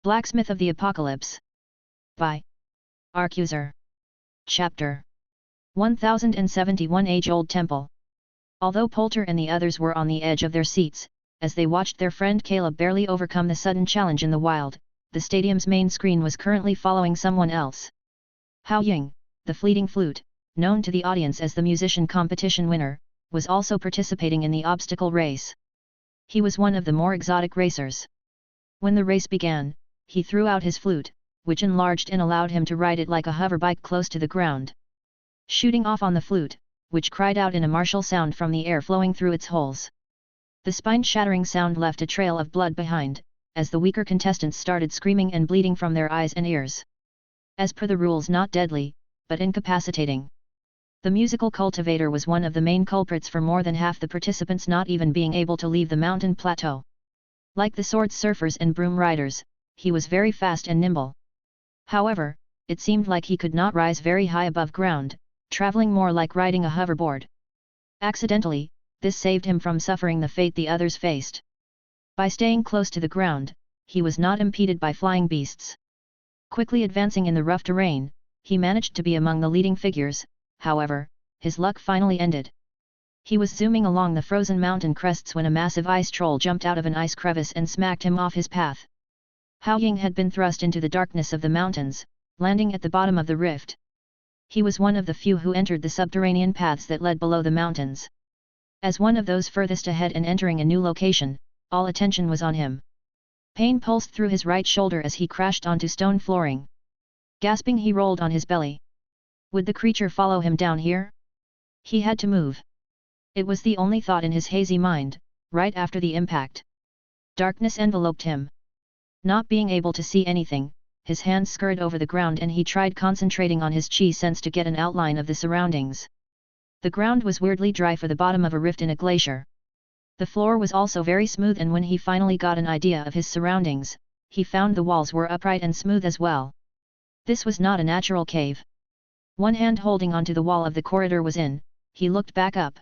Blacksmith of the Apocalypse. By Arcuser. Chapter 1071. Age-old Temple. Although Poulter and the others were on the edge of their seats, as they watched their friend Caleb barely overcome the sudden challenge in the wild, the stadium's main screen was currently following someone else. Hao Ying, the fleeting flute, known to the audience as the musician competition winner, was also participating in the obstacle race. He was one of the more exotic racers. When the race began, he threw out his flute, which enlarged and allowed him to ride it like a hoverbike close to the ground. Shooting off on the flute, which cried out in a martial sound from the air flowing through its holes. The spine-shattering sound left a trail of blood behind, as the weaker contestants started screaming and bleeding from their eyes and ears. As per the rules, not deadly, but incapacitating. The musical cultivator was one of the main culprits for more than half the participants not even being able to leave the mountain plateau. Like the sword surfers and broom riders, he was very fast and nimble. However, it seemed like he could not rise very high above ground, traveling more like riding a hoverboard. Accidentally, this saved him from suffering the fate the others faced. By staying close to the ground, he was not impeded by flying beasts. Quickly advancing in the rough terrain, he managed to be among the leading figures. However, his luck finally ended. He was zooming along the frozen mountain crests when a massive ice troll jumped out of an ice crevice and smacked him off his path. Hao Ying had been thrust into the darkness of the mountains, landing at the bottom of the rift. He was one of the few who entered the subterranean paths that led below the mountains. As one of those furthest ahead and entering a new location, all attention was on him. Pain pulsed through his right shoulder as he crashed onto stone flooring. Gasping, he rolled on his belly. Would the creature follow him down here? He had to move. It was the only thought in his hazy mind, right after the impact. Darkness enveloped him. Not being able to see anything, his hands scurried over the ground and he tried concentrating on his chi sense to get an outline of the surroundings. The ground was weirdly dry for the bottom of a rift in a glacier. The floor was also very smooth, and when he finally got an idea of his surroundings, he found the walls were upright and smooth as well. This was not a natural cave. One hand holding onto the wall of the corridor was in, he looked back up.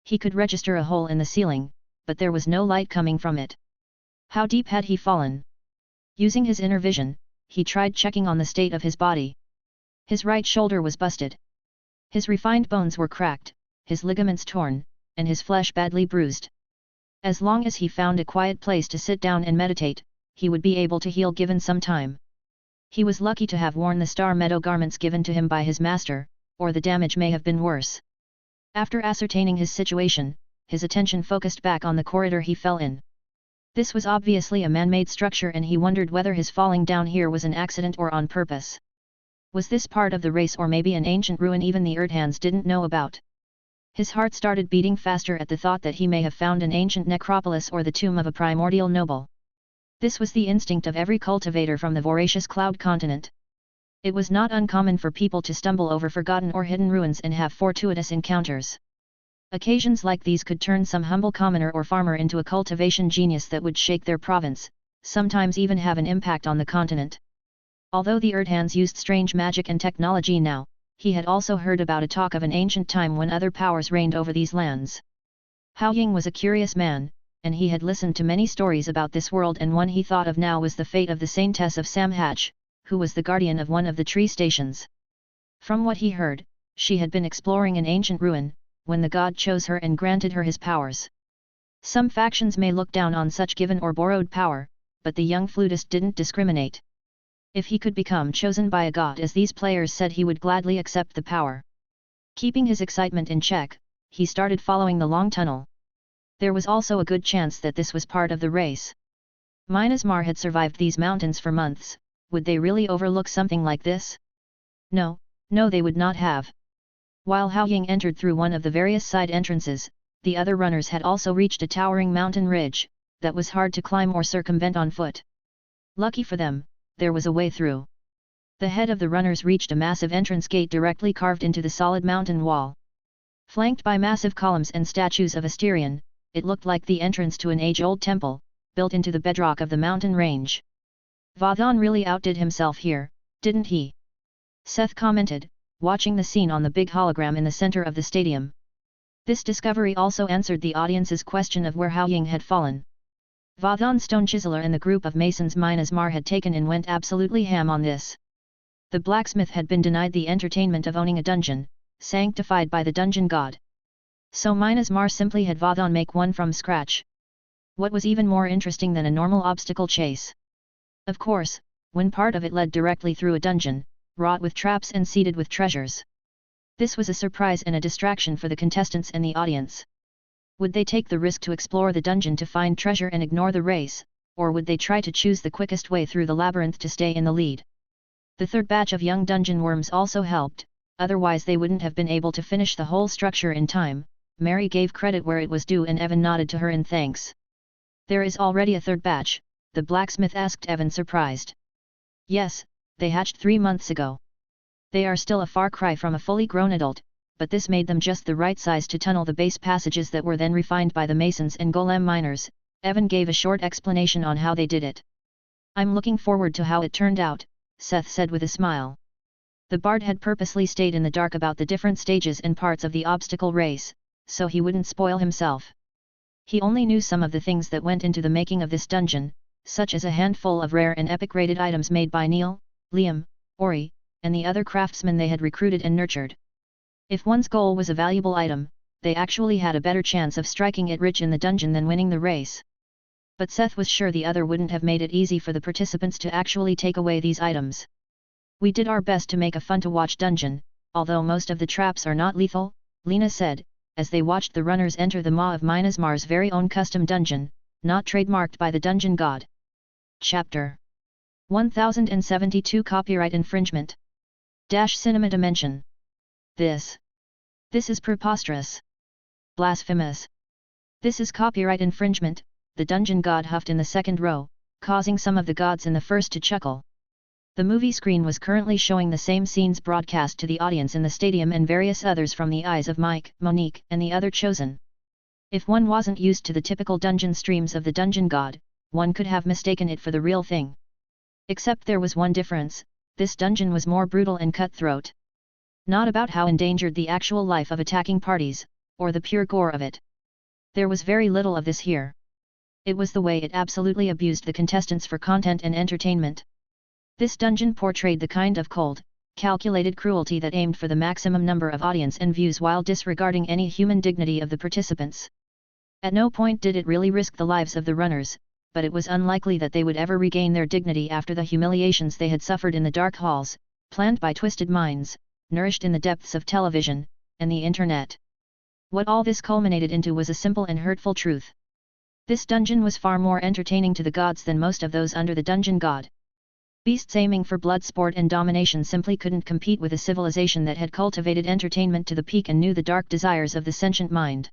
He could register a hole in the ceiling, but there was no light coming from it. How deep had he fallen? Using his inner vision, he tried checking on the state of his body. His right shoulder was busted. His refined bones were cracked, his ligaments torn, and his flesh badly bruised. As long as he found a quiet place to sit down and meditate, he would be able to heal given some time. He was lucky to have worn the Star Meadow garments given to him by his master, or the damage may have been worse. After ascertaining his situation, his attention focused back on the corridor he fell in. This was obviously a man-made structure, and he wondered whether his falling down here was an accident or on purpose. Was this part of the race, or maybe an ancient ruin even the Erdhans didn't know about? His heart started beating faster at the thought that he may have found an ancient necropolis or the tomb of a primordial noble. This was the instinct of every cultivator from the voracious Cloud continent. It was not uncommon for people to stumble over forgotten or hidden ruins and have fortuitous encounters. Occasions like these could turn some humble commoner or farmer into a cultivation genius that would shake their province, sometimes even have an impact on the continent. Although the Erdhans used strange magic and technology now, he had also heard about a talk of an ancient time when other powers reigned over these lands. Hao Ying was a curious man, and he had listened to many stories about this world, and one he thought of now was the fate of the Saintess of Samhatch, who was the guardian of one of the tree stations. From what he heard, she had been exploring an ancient ruin, when the god chose her and granted her his powers. Some factions may look down on such given or borrowed power, but the young flutist didn't discriminate. If he could become chosen by a god, as these players said, he would gladly accept the power. Keeping his excitement in check, he started following the long tunnel. There was also a good chance that this was part of the race. Minasmar had survived these mountains for months. Would they really overlook something like this? No, they would not have. While Hao Ying entered through one of the various side entrances, the other runners had also reached a towering mountain ridge, that was hard to climb or circumvent on foot. Lucky for them, there was a way through. The head of the runners reached a massive entrance gate directly carved into the solid mountain wall. Flanked by massive columns and statues of Asterion, it looked like the entrance to an age-old temple, built into the bedrock of the mountain range. Vathan really outdid himself here, didn't he? Seth commented, watching the scene on the big hologram in the center of the stadium. This discovery also answered the audience's question of where Hao Ying had fallen. Vathan Stone Chiseler and the group of masons Minas Mar had taken in went absolutely ham on this. The blacksmith had been denied the entertainment of owning a dungeon, sanctified by the dungeon god. So Minas Mar simply had Vathan make one from scratch. What was even more interesting than a normal obstacle chase? Of course, when part of it led directly through a dungeon, wrought with traps and seeded with treasures. This was a surprise and a distraction for the contestants and the audience. Would they take the risk to explore the dungeon to find treasure and ignore the race, or would they try to choose the quickest way through the labyrinth to stay in the lead? The third batch of young dungeon worms also helped, otherwise they wouldn't have been able to finish the whole structure in time. Mary gave credit where it was due and Evan nodded to her in thanks. There is already a third batch, the blacksmith asked Evan surprised. Yes, they hatched 3 months ago. They are still a far cry from a fully grown adult, but this made them just the right size to tunnel the base passages that were then refined by the masons and golem miners. Evan gave a short explanation on how they did it. I'm looking forward to how it turned out, Seth said with a smile. The bard had purposely stayed in the dark about the different stages and parts of the obstacle race, so he wouldn't spoil himself. He only knew some of the things that went into the making of this dungeon, such as a handful of rare and epic-rated items made by Neil, Liam, Ori, and the other craftsmen they had recruited and nurtured. If one's goal was a valuable item, they actually had a better chance of striking it rich in the dungeon than winning the race. But Seth was sure the other wouldn't have made it easy for the participants to actually take away these items. We did our best to make a fun-to-watch dungeon, although most of the traps are not lethal, Lena said, as they watched the runners enter the maw of Minas Mar's very own custom dungeon, not trademarked by the dungeon god. Chapter 1072 Copyright Infringement. Cinema Dimension. This is preposterous. Blasphemous. This is copyright infringement, the dungeon god huffed in the second row, causing some of the gods in the first to chuckle. The movie screen was currently showing the same scenes broadcast to the audience in the stadium and various others from the eyes of Mike, Monique, and the other chosen. If one wasn't used to the typical dungeon streams of the dungeon god, one could have mistaken it for the real thing. Except there was one difference, this dungeon was more brutal and cutthroat. Not about how endangered the actual life of attacking parties, or the pure gore of it. There was very little of this here. It was the way it absolutely abused the contestants for content and entertainment. This dungeon portrayed the kind of cold, calculated cruelty that aimed for the maximum number of audience and views while disregarding any human dignity of the participants. At no point did it really risk the lives of the runners, but it was unlikely that they would ever regain their dignity after the humiliations they had suffered in the dark halls, planned by twisted minds, nourished in the depths of television, and the internet. What all this culminated into was a simple and hurtful truth. This dungeon was far more entertaining to the gods than most of those under the dungeon god. Beasts aiming for blood sport and domination simply couldn't compete with a civilization that had cultivated entertainment to the peak and knew the dark desires of the sentient mind.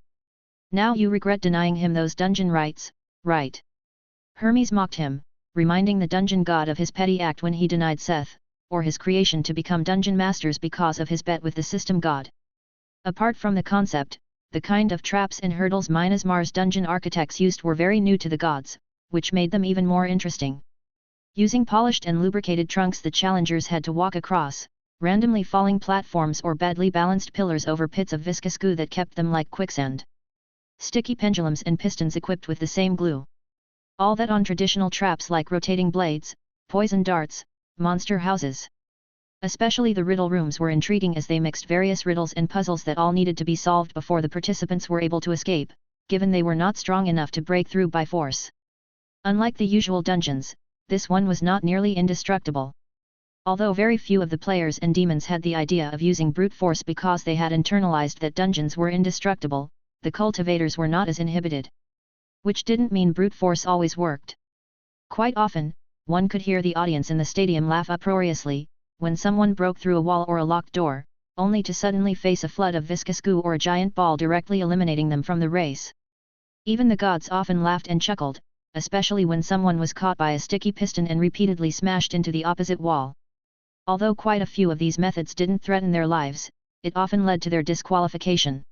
Now you regret denying him those dungeon rights, right? Hermes mocked him, reminding the dungeon god of his petty act when he denied Seth, or his creation to become dungeon masters because of his bet with the system god. Apart from the concept, the kind of traps and hurdles Minas Mar's dungeon architects used were very new to the gods, which made them even more interesting. Using polished and lubricated trunks the challengers had to walk across, randomly falling platforms or badly balanced pillars over pits of viscous goo that kept them like quicksand. Sticky pendulums and pistons equipped with the same glue. All that on traditional traps like rotating blades, poison darts, monster houses. Especially the riddle rooms were intriguing as they mixed various riddles and puzzles that all needed to be solved before the participants were able to escape, given they were not strong enough to break through by force. Unlike the usual dungeons, this one was not nearly indestructible. Although very few of the players and demons had the idea of using brute force because they had internalized that dungeons were indestructible, the cultivators were not as inhibited. Which didn't mean brute force always worked. Quite often, one could hear the audience in the stadium laugh uproariously, when someone broke through a wall or a locked door, only to suddenly face a flood of viscous goo or a giant ball directly eliminating them from the race. Even the gods often laughed and chuckled, especially when someone was caught by a sticky piston and repeatedly smashed into the opposite wall. Although quite a few of these methods didn't threaten their lives, it often led to their disqualification.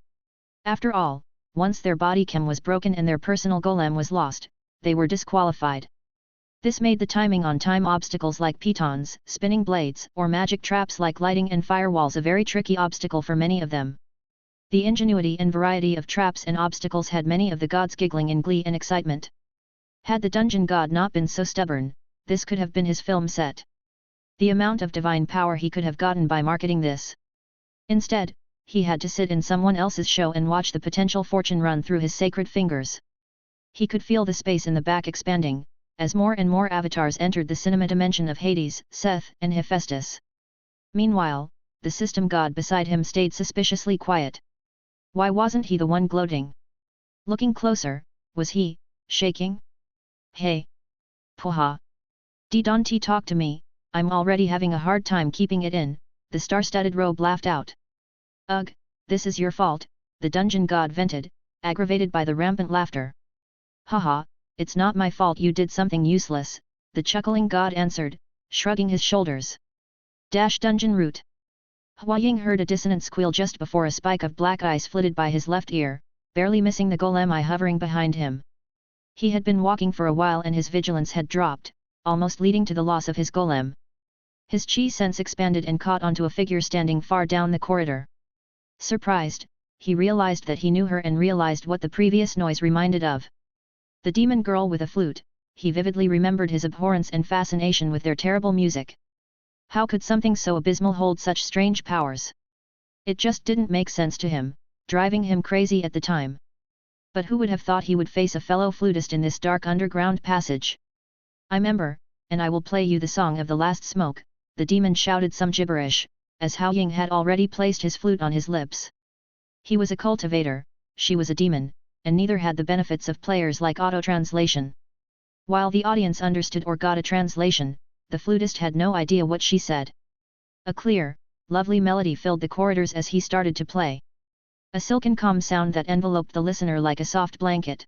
After all, once their body chem was broken and their personal golem was lost, they were disqualified. This made the timing on time obstacles like pitons, spinning blades, or magic traps like lighting and firewalls a very tricky obstacle for many of them. The ingenuity and variety of traps and obstacles had many of the gods giggling in glee and excitement. Had the dungeon god not been so stubborn, this could have been his film set. The amount of divine power he could have gotten by marketing this. Instead, he had to sit in someone else's show and watch the potential fortune run through his sacred fingers. He could feel the space in the back expanding, as more and more avatars entered the cinema dimension of Hades, Seth, and Hephaestus. Meanwhile, the system god beside him stayed suspiciously quiet. Why wasn't he the one gloating? Looking closer, was he shaking? Hey! Poha! Don't talk to me, I'm already having a hard time keeping it in, the star-studded robe laughed out. Ugh, this is your fault, the dungeon god vented, aggravated by the rampant laughter. Haha, it's not my fault you did something useless, the chuckling god answered, shrugging his shoulders. Dungeon root. Hua Ying heard a dissonant squeal just before a spike of black ice flitted by his left ear, barely missing the golem eye hovering behind him. He had been walking for a while and his vigilance had dropped, almost leading to the loss of his golem. His chi sense expanded and caught onto a figure standing far down the corridor. Surprised, he realized that he knew her and realized what the previous noise reminded of. The demon girl with a flute, he vividly remembered his abhorrence and fascination with their terrible music. How could something so abysmal hold such strange powers? It just didn't make sense to him, driving him crazy at the time. But who would have thought he would face a fellow flutist in this dark underground passage? I'm Ember, and I will play you the song of the last smoke, the demon shouted some gibberish, as Hao Ying had already placed his flute on his lips. He was a cultivator, she was a demon, and neither had the benefits of players like auto-translation. While the audience understood or got a translation, the flutist had no idea what she said. A clear, lovely melody filled the corridors as he started to play. A silken calm sound that enveloped the listener like a soft blanket.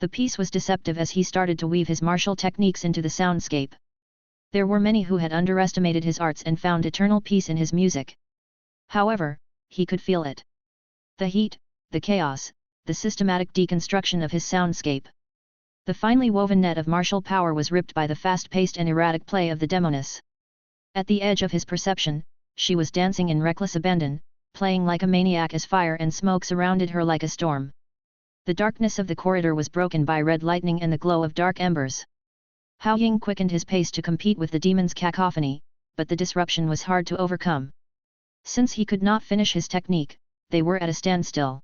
The piece was deceptive as he started to weave his martial techniques into the soundscape. There were many who had underestimated his arts and found eternal peace in his music. However, he could feel it. The heat, the chaos, the systematic deconstruction of his soundscape. The finely woven net of martial power was ripped by the fast-paced and erratic play of the demoness. At the edge of his perception, she was dancing in reckless abandon, playing like a maniac as fire and smoke surrounded her like a storm. The darkness of the corridor was broken by red lightning and the glow of dark embers. Hao Ying quickened his pace to compete with the demon's cacophony, but the disruption was hard to overcome. Since he could not finish his technique, they were at a standstill.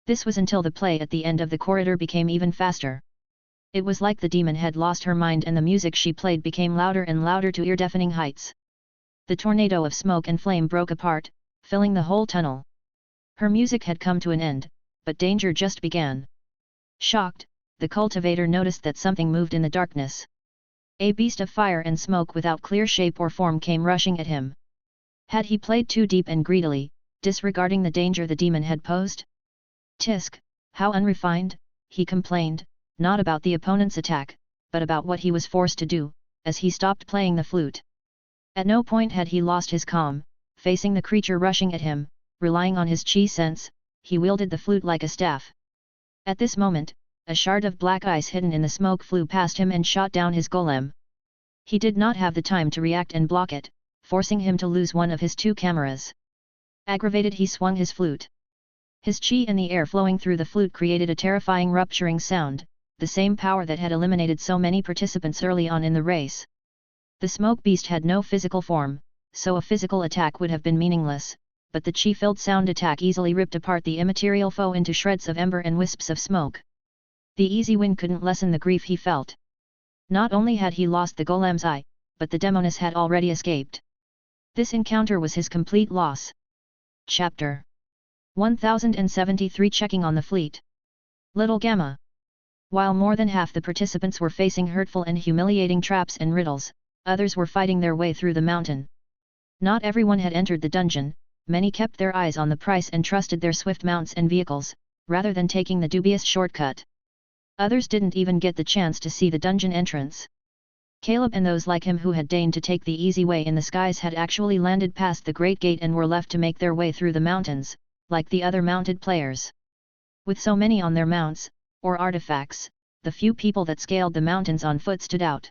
This was until the play at the end of the corridor became even faster. It was like the demon had lost her mind and the music she played became louder and louder to ear-deafening heights. The tornado of smoke and flame broke apart, filling the whole tunnel. Her music had come to an end, but danger just began. Shocked, the cultivator noticed that something moved in the darkness. A beast of fire and smoke without clear shape or form came rushing at him. Had he played too deep and greedily, disregarding the danger the demon had posed? Tisk, how unrefined, he complained, not about the opponent's attack, but about what he was forced to do, as he stopped playing the flute. At no point had he lost his calm, facing the creature rushing at him, relying on his chi sense, he wielded the flute like a staff. At this moment, a shard of black ice hidden in the smoke flew past him and shot down his golem. He did not have the time to react and block it, forcing him to lose one of his two cameras. Aggravated, he swung his flute. His chi and the air flowing through the flute created a terrifying rupturing sound, the same power that had eliminated so many participants early on in the race. The smoke beast had no physical form, so a physical attack would have been meaningless, but the chi-filled sound attack easily ripped apart the immaterial foe into shreds of ember and wisps of smoke. The easy win couldn't lessen the grief he felt. Not only had he lost the golem's eye, but the demoness had already escaped. This encounter was his complete loss. Chapter 1073 Checking on the Fleet. Little Gamma. While more than half the participants were facing hurtful and humiliating traps and riddles, others were fighting their way through the mountain. Not everyone had entered the dungeon, many kept their eyes on the prize and trusted their swift mounts and vehicles, rather than taking the dubious shortcut. Others didn't even get the chance to see the dungeon entrance. Caleb and those like him who had deigned to take the easy way in the skies had actually landed past the great gate and were left to make their way through the mountains, like the other mounted players. With so many on their mounts, or artifacts, the few people that scaled the mountains on foot stood out.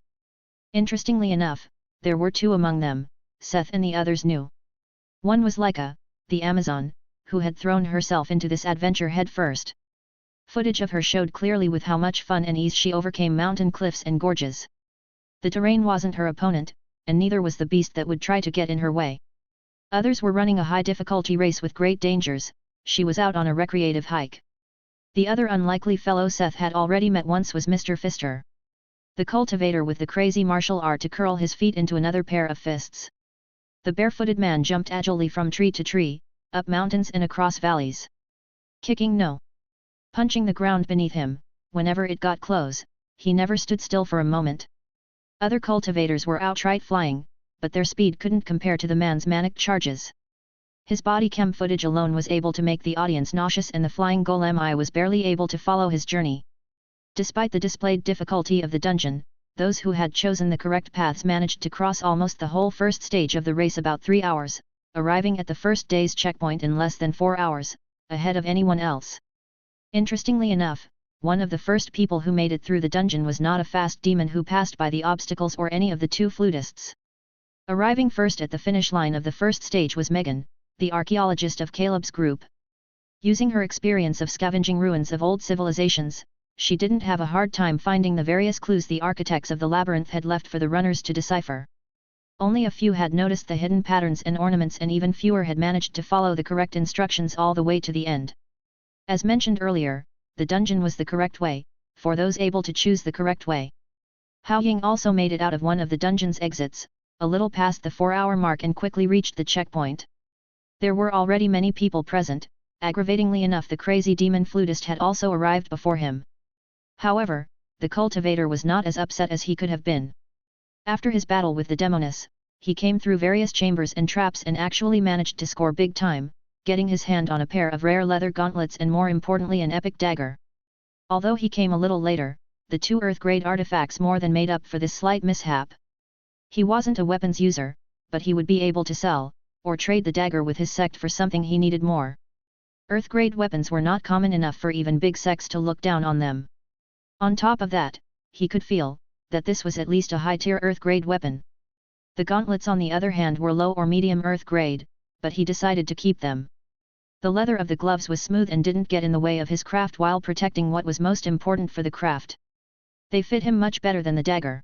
Interestingly enough, there were two among them, Seth and the others knew. One was Lyca, the Amazon, who had thrown herself into this adventure head first. Footage of her showed clearly with how much fun and ease she overcame mountain cliffs and gorges. The terrain wasn't her opponent, and neither was the beast that would try to get in her way. Others were running a high-difficulty race with great dangers, she was out on a recreative hike. The other unlikely fellow Seth had already met once was Mr. Fister, the cultivator with the crazy martial art to curl his feet into another pair of fists. The barefooted man jumped agilely from tree to tree, up mountains and across valleys. Kicking no. Punching the ground beneath him, whenever it got close, he never stood still for a moment. Other cultivators were outright flying, but their speed couldn't compare to the man's manic charges. His body cam footage alone was able to make the audience nauseous, and the flying golem eye was barely able to follow his journey. Despite the displayed difficulty of the dungeon, those who had chosen the correct paths managed to cross almost the whole first stage of the race about 3 hours, arriving at the first day's checkpoint in less than 4 hours, ahead of anyone else. Interestingly enough, one of the first people who made it through the dungeon was not a fast demon who passed by the obstacles or any of the 2 flutists. Arriving first at the finish line of the first stage was Megan, the archaeologist of Caleb's group. Using her experience of scavenging ruins of old civilizations, she didn't have a hard time finding the various clues the architects of the labyrinth had left for the runners to decipher. Only a few had noticed the hidden patterns and ornaments, and even fewer had managed to follow the correct instructions all the way to the end. As mentioned earlier, the dungeon was the correct way, for those able to choose the correct way. Hao Ying also made it out of one of the dungeon's exits, a little past the 4-hour mark, and quickly reached the checkpoint. There were already many people present. Aggravatingly enough, the crazy demon flutist had also arrived before him. However, the cultivator was not as upset as he could have been. After his battle with the demoness, he came through various chambers and traps and actually managed to score big time, getting his hand on a pair of rare leather gauntlets and, more importantly, an epic dagger. Although he came a little later, the 2 Earth-grade artifacts more than made up for this slight mishap. He wasn't a weapons user, but he would be able to sell, or trade the dagger with his sect for something he needed more. Earth-grade weapons were not common enough for even big sects to look down on them. On top of that, he could feel that this was at least a high-tier Earth-grade weapon. The gauntlets on the other hand were low or medium Earth-grade, but he decided to keep them. The leather of the gloves was smooth and didn't get in the way of his craft while protecting what was most important for the craft. They fit him much better than the dagger.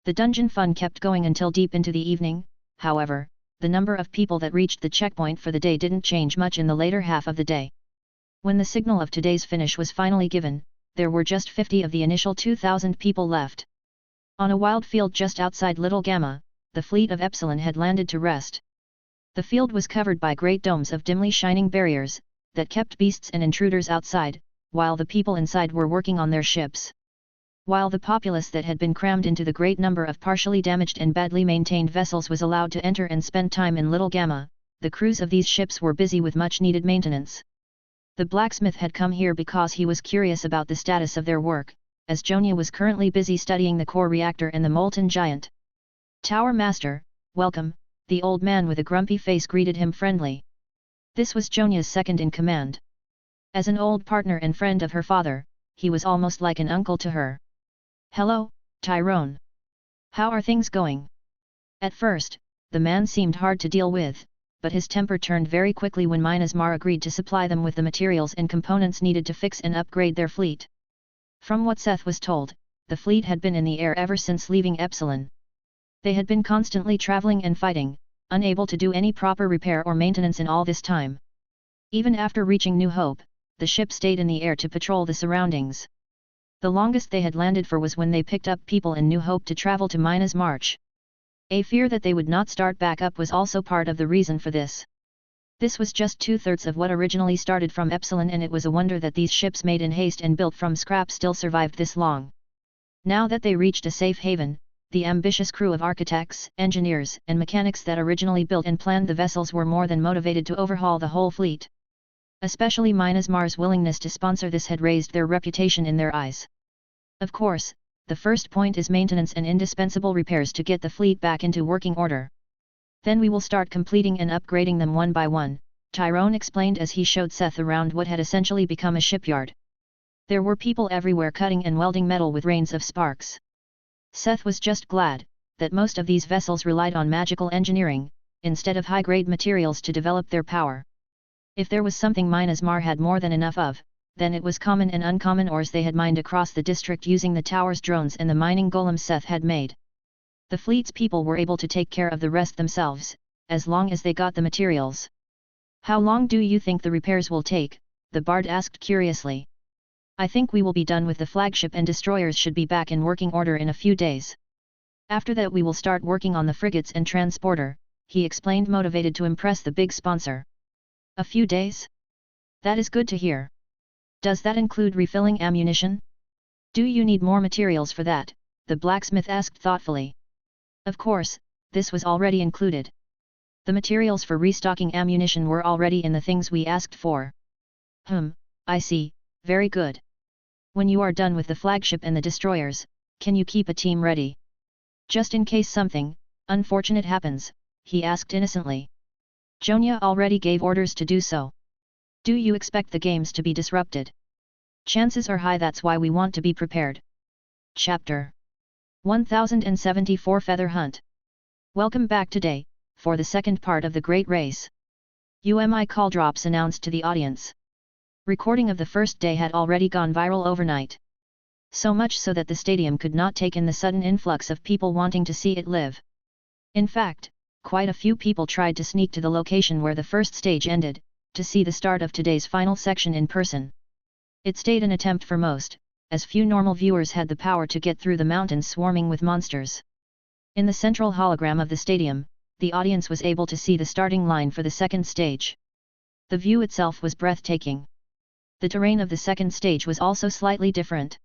The dungeon fun kept going until deep into the evening. However, the number of people that reached the checkpoint for the day didn't change much in the later half of the day. When the signal of today's finish was finally given, there were just 50 of the initial 2,000 people left. On a wild field just outside Little Gamma, the fleet of Epsilon had landed to rest. The field was covered by great domes of dimly shining barriers, that kept beasts and intruders outside, while the people inside were working on their ships. While the populace that had been crammed into the great number of partially damaged and badly maintained vessels was allowed to enter and spend time in Little Gamma, the crews of these ships were busy with much-needed maintenance. The blacksmith had come here because he was curious about the status of their work, as Jonia was currently busy studying the core reactor and the molten giant. Tower Master, welcome, the old man with a grumpy face greeted him friendly. This was Jonia's second in command. As an old partner and friend of her father, he was almost like an uncle to her. Hello, Tyrone. How are things going? At first, the man seemed hard to deal with, but his temper turned very quickly when Minasmar agreed to supply them with the materials and components needed to fix and upgrade their fleet. From what Seth was told, the fleet had been in the air ever since leaving Epsilon. They had been constantly traveling and fighting, unable to do any proper repair or maintenance in all this time. Even after reaching New Hope, the ship stayed in the air to patrol the surroundings. The longest they had landed for was when they picked up people in New Hope to travel to Mina's March. A fear that they would not start back up was also part of the reason for this. This was just 2/3 of what originally started from Epsilon, and it was a wonder that these ships made in haste and built from scrap still survived this long. Now that they reached a safe haven, the ambitious crew of architects, engineers, and mechanics that originally built and planned the vessels were more than motivated to overhaul the whole fleet. Especially Minasmar's willingness to sponsor this had raised their reputation in their eyes. Of course, the first point is maintenance and indispensable repairs to get the fleet back into working order. Then we will start completing and upgrading them one by one, Tyrone explained as he showed Seth around what had essentially become a shipyard. There were people everywhere cutting and welding metal with rains of sparks. Seth was just glad that most of these vessels relied on magical engineering, instead of high-grade materials to develop their power. If there was something Minasmar had more than enough of, then it was common and uncommon ores they had mined across the district using the tower's drones and the mining golem Seth had made. The fleet's people were able to take care of the rest themselves, as long as they got the materials. How long do you think the repairs will take? The bard asked curiously. I think we will be done with the flagship and destroyers should be back in working order in a few days. After that we will start working on the frigates and transporter, he explained, motivated to impress the big sponsor. A few days? That is good to hear. Does that include refilling ammunition? Do you need more materials for that? The blacksmith asked thoughtfully. Of course, this was already included. The materials for restocking ammunition were already in the things we asked for. I see, very good. When you are done with the flagship and the destroyers, can you keep a team ready? Just in case something unfortunate happens, he asked innocently. Jonia already gave orders to do so. Do you expect the games to be disrupted? Chances are high, that's why we want to be prepared. Chapter 1074 Feather Hunt. Welcome back today, for the second part of the Great Race. UMI call drops announced to the audience. Recording of the first day had already gone viral overnight. So much so that the stadium could not take in the sudden influx of people wanting to see it live. In fact, quite a few people tried to sneak to the location where the first stage ended, to see the start of today's final section in person. It stayed an attempt for most, as few normal viewers had the power to get through the mountains swarming with monsters. In the central hologram of the stadium, the audience was able to see the starting line for the second stage. The view itself was breathtaking. The terrain of the second stage was also slightly different.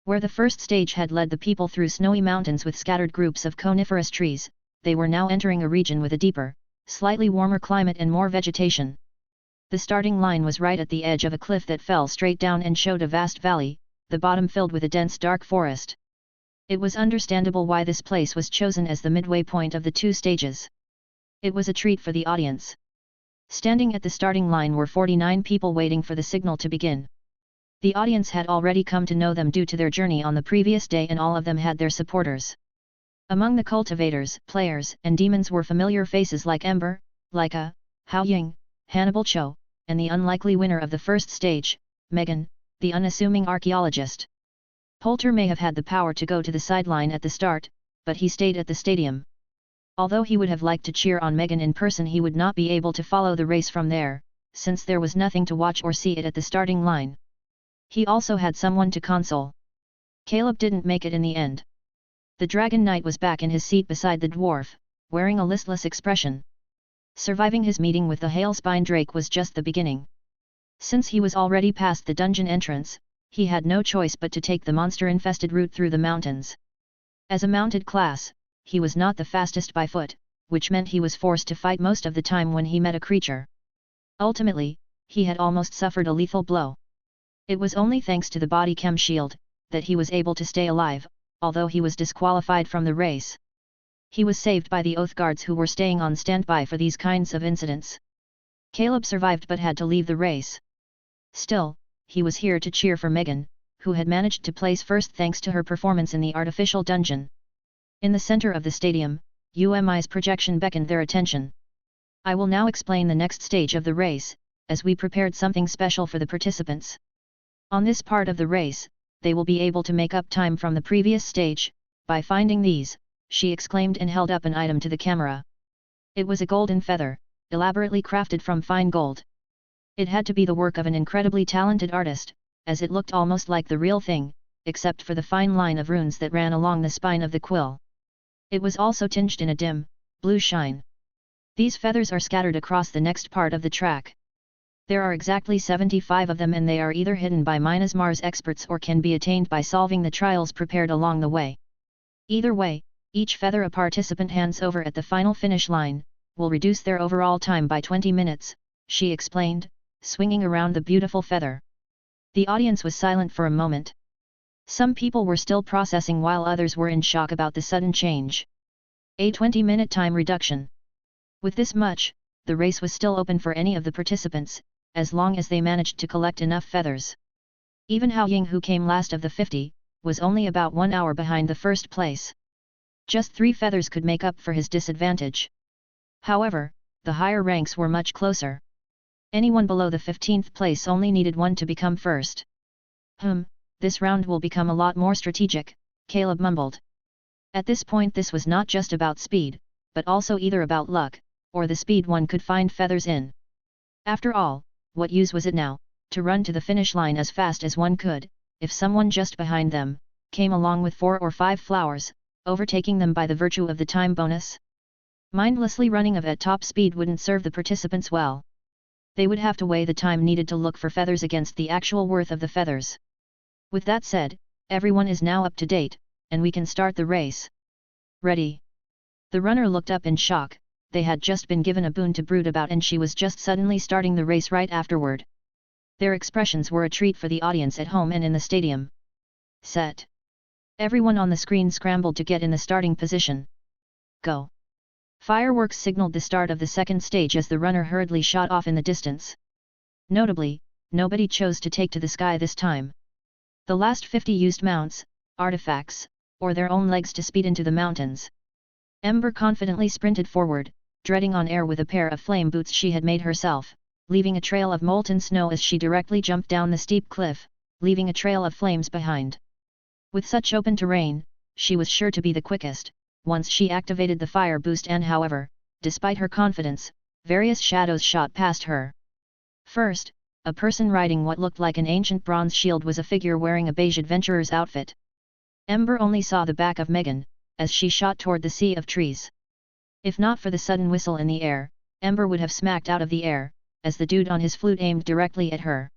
Where the first stage had led the people through snowy mountains with scattered groups of coniferous trees, they were now entering a region with a deeper, slightly warmer climate and more vegetation. The starting line was right at the edge of a cliff that fell straight down and showed a vast valley, the bottom filled with a dense dark forest. It was understandable why this place was chosen as the midway point of the two stages. It was a treat for the audience. Standing at the starting line were 49 people waiting for the signal to begin. The audience had already come to know them due to their journey on the previous day, and all of them had their supporters. Among the cultivators, players, and demons were familiar faces like Ember, Laika, Hao Ying, Hannibal Cho, and the unlikely winner of the first stage, Megan, the unassuming archaeologist. Poulter may have had the power to go to the sideline at the start, but he stayed at the stadium. Although he would have liked to cheer on Megan in person, he would not be able to follow the race from there, since there was nothing to watch or see it at the starting line. He also had someone to console. Caleb didn't make it in the end. The Dragon Knight was back in his seat beside the dwarf, wearing a listless expression. Surviving his meeting with the Hailspine Drake was just the beginning. Since he was already past the dungeon entrance, he had no choice but to take the monster-infested route through the mountains. As a mounted class, he was not the fastest by foot, which meant he was forced to fight most of the time when he met a creature. Ultimately, he had almost suffered a lethal blow. It was only thanks to the body chem shield that he was able to stay alive, although he was disqualified from the race. He was saved by the Oath Guards who were staying on standby for these kinds of incidents. Caleb survived but had to leave the race. Still, he was here to cheer for Megan, who had managed to place first thanks to her performance in the artificial dungeon. In the center of the stadium, UMI's projection beckoned their attention. I will now explain the next stage of the race, as we prepared something special for the participants. On this part of the race, they will be able to make up time from the previous stage, by finding these, she exclaimed and held up an item to the camera. It was a golden feather, elaborately crafted from fine gold. It had to be the work of an incredibly talented artist, as it looked almost like the real thing, except for the fine line of runes that ran along the spine of the quill. It was also tinged in a dim, blue shine. These feathers are scattered across the next part of the track. There are exactly 75 of them, and they are either hidden by Mars experts or can be attained by solving the trials prepared along the way. Either way, each feather a participant hands over at the final finish line, will reduce their overall time by 20 minutes, she explained, swinging around the beautiful feather. The audience was silent for a moment. Some people were still processing while others were in shock about the sudden change. A 20-minute time reduction. With this much, the race was still open for any of the participants, as long as they managed to collect enough feathers. Even Hao Ying, who came last of the 50, was only about 1 hour behind the first place. Just 3 feathers could make up for his disadvantage. However, the higher ranks were much closer. Anyone below the 15th place only needed one to become first. This round will become a lot more strategic, Caleb mumbled. At this point this was not just about speed, but also either about luck, or the speed one could find feathers in. After all, what use was it now, to run to the finish line as fast as one could, if someone just behind them, came along with 4 or 5 flowers, overtaking them by the virtue of the time bonus? Mindlessly running at top speed wouldn't serve the participants well. They would have to weigh the time needed to look for feathers against the actual worth of the feathers. With that said, everyone is now up to date, and we can start the race. Ready? The runner looked up in shock. They had just been given a boon to brood about and she was just suddenly starting the race right afterward. Their expressions were a treat for the audience at home and in the stadium. Set. Everyone on the screen scrambled to get in the starting position. Go. Fireworks signaled the start of the second stage as the runner hurriedly shot off in the distance. Notably, nobody chose to take to the sky this time. The last 50 used mounts, artifacts, or their own legs to speed into the mountains. Ember confidently sprinted forward, treading on air with a pair of flame boots she had made herself, leaving a trail of molten snow as she directly jumped down the steep cliff, leaving a trail of flames behind. With such open terrain, she was sure to be the quickest, once she activated the fire boost and however, despite her confidence, various shadows shot past her. First, a person riding what looked like an ancient bronze shield was a figure wearing a beige adventurer's outfit. Ember only saw the back of Megan, as she shot toward the sea of trees. If not for the sudden whistle in the air, Ember would have smacked out of the air, as the dude on his flute aimed directly at her.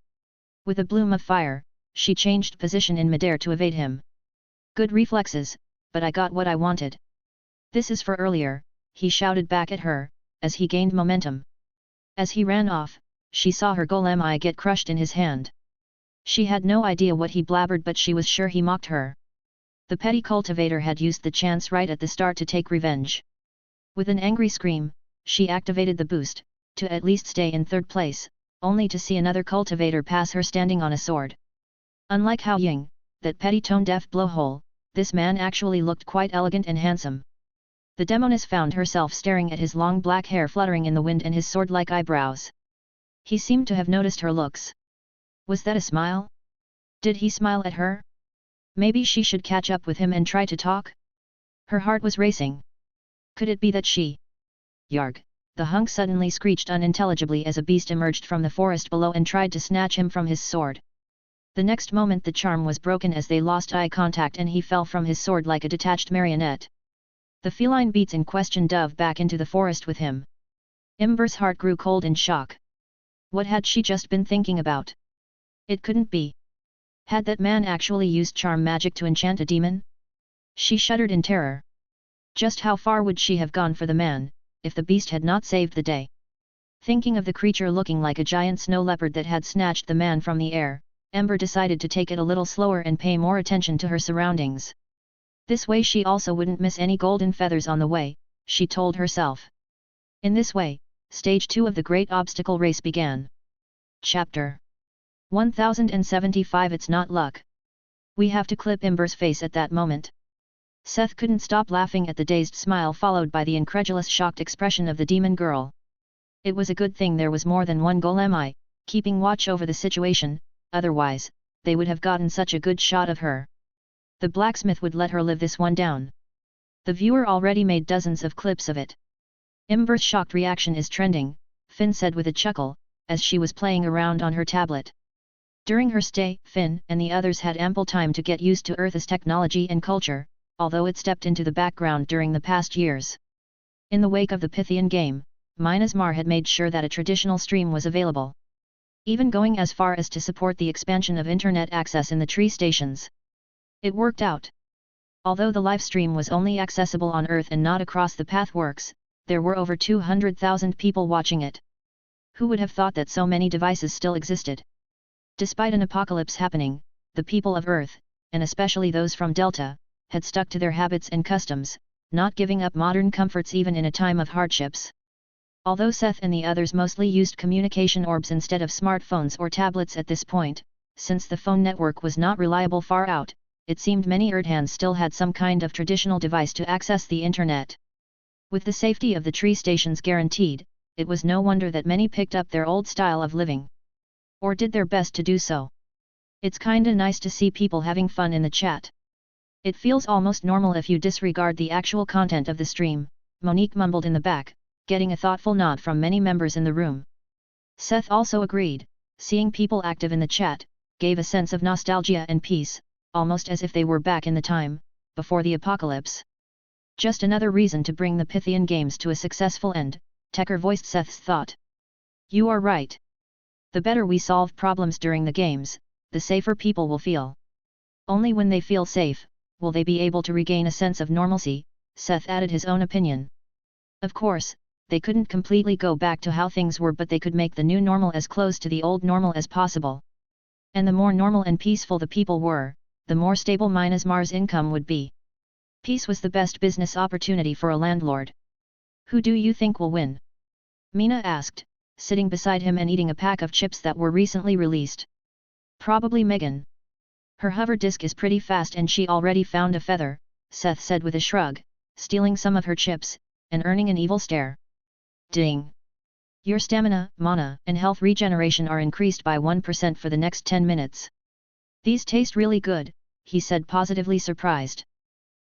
With a bloom of fire, she changed position in midair to evade him. Good reflexes, but I got what I wanted. This is for earlier, he shouted back at her, as he gained momentum. As he ran off, she saw her golem eye get crushed in his hand. She had no idea what he blabbered but she was sure he mocked her. The petty cultivator had used the chance right at the start to take revenge. With an angry scream, she activated the boost, to at least stay in third place, only to see another cultivator pass her standing on a sword. Unlike Hao Ying, that petty tone-deaf blowhole, this man actually looked quite elegant and handsome. The demoness found herself staring at his long black hair fluttering in the wind and his sword-like eyebrows. He seemed to have noticed her looks. Was that a smile? Did he smile at her? Maybe she should catch up with him and try to talk? Her heart was racing. Could it be that she... Yarg! The hunk suddenly screeched unintelligibly as a beast emerged from the forest below and tried to snatch him from his sword. The next moment the charm was broken as they lost eye contact and he fell from his sword like a detached marionette. The feline beats in question dove back into the forest with him. Ember's heart grew cold in shock. What had she just been thinking about? It couldn't be. Had that man actually used charm magic to enchant a demon? She shuddered in terror. Just how far would she have gone for the man, if the beast had not saved the day? Thinking of the creature looking like a giant snow leopard that had snatched the man from the air, Ember decided to take it a little slower and pay more attention to her surroundings. This way she also wouldn't miss any golden feathers on the way, she told herself. In this way, Stage 2 of the Great Obstacle Race began. Chapter 1075 It's not luck. We have to clip Ember's face at that moment. Seth couldn't stop laughing at the dazed smile followed by the incredulous shocked expression of the demon girl. It was a good thing there was more than one golem eye, keeping watch over the situation, otherwise, they would have gotten such a good shot of her. The blacksmith would let her live this one down. The viewer already made dozens of clips of it. Ember's shocked reaction is trending, Finn said with a chuckle, as she was playing around on her tablet. During her stay, Finn and the others had ample time to get used to Earth's technology and culture, although it stepped into the background during the past years. In the wake of the Pythian game, Minas Mar had made sure that a traditional stream was available. Even going as far as to support the expansion of internet access in the tree stations. It worked out. Although the live stream was only accessible on Earth and not across the Pathworks, there were over 200,000 people watching it. Who would have thought that so many devices still existed? Despite an apocalypse happening, the people of Earth, and especially those from Delta, had stuck to their habits and customs, not giving up modern comforts even in a time of hardships. Although Seth and the others mostly used communication orbs instead of smartphones or tablets at this point, since the phone network was not reliable far out, it seemed many Erdhans still had some kind of traditional device to access the internet. With the safety of the tree stations guaranteed, it was no wonder that many picked up their old style of living. Or did their best to do so. It's kinda nice to see people having fun in the chat. It feels almost normal if you disregard the actual content of the stream, Monique mumbled in the back, getting a thoughtful nod from many members in the room. Seth also agreed, seeing people active in the chat, gave a sense of nostalgia and peace, almost as if they were back in the time, before the apocalypse. Just another reason to bring the Pythian Games to a successful end, Tecker voiced Seth's thought. You are right. The better we solve problems during the games, the safer people will feel. Only when they feel safe, will they be able to regain a sense of normalcy, Seth added his own opinion. Of course, they couldn't completely go back to how things were, but they could make the new normal as close to the old normal as possible. And the more normal and peaceful the people were, the more stable Mars income would be. Peace was the best business opportunity for a landlord. Who do you think will win? Mina asked, sitting beside him and eating a pack of chips that were recently released. Probably Megan. Her hover disk is pretty fast and she already found a feather, Seth said with a shrug, stealing some of her chips, and earning an evil stare. Ding! Your stamina, mana, and health regeneration are increased by 1% for the next 10 minutes. These taste really good, he said, positively surprised.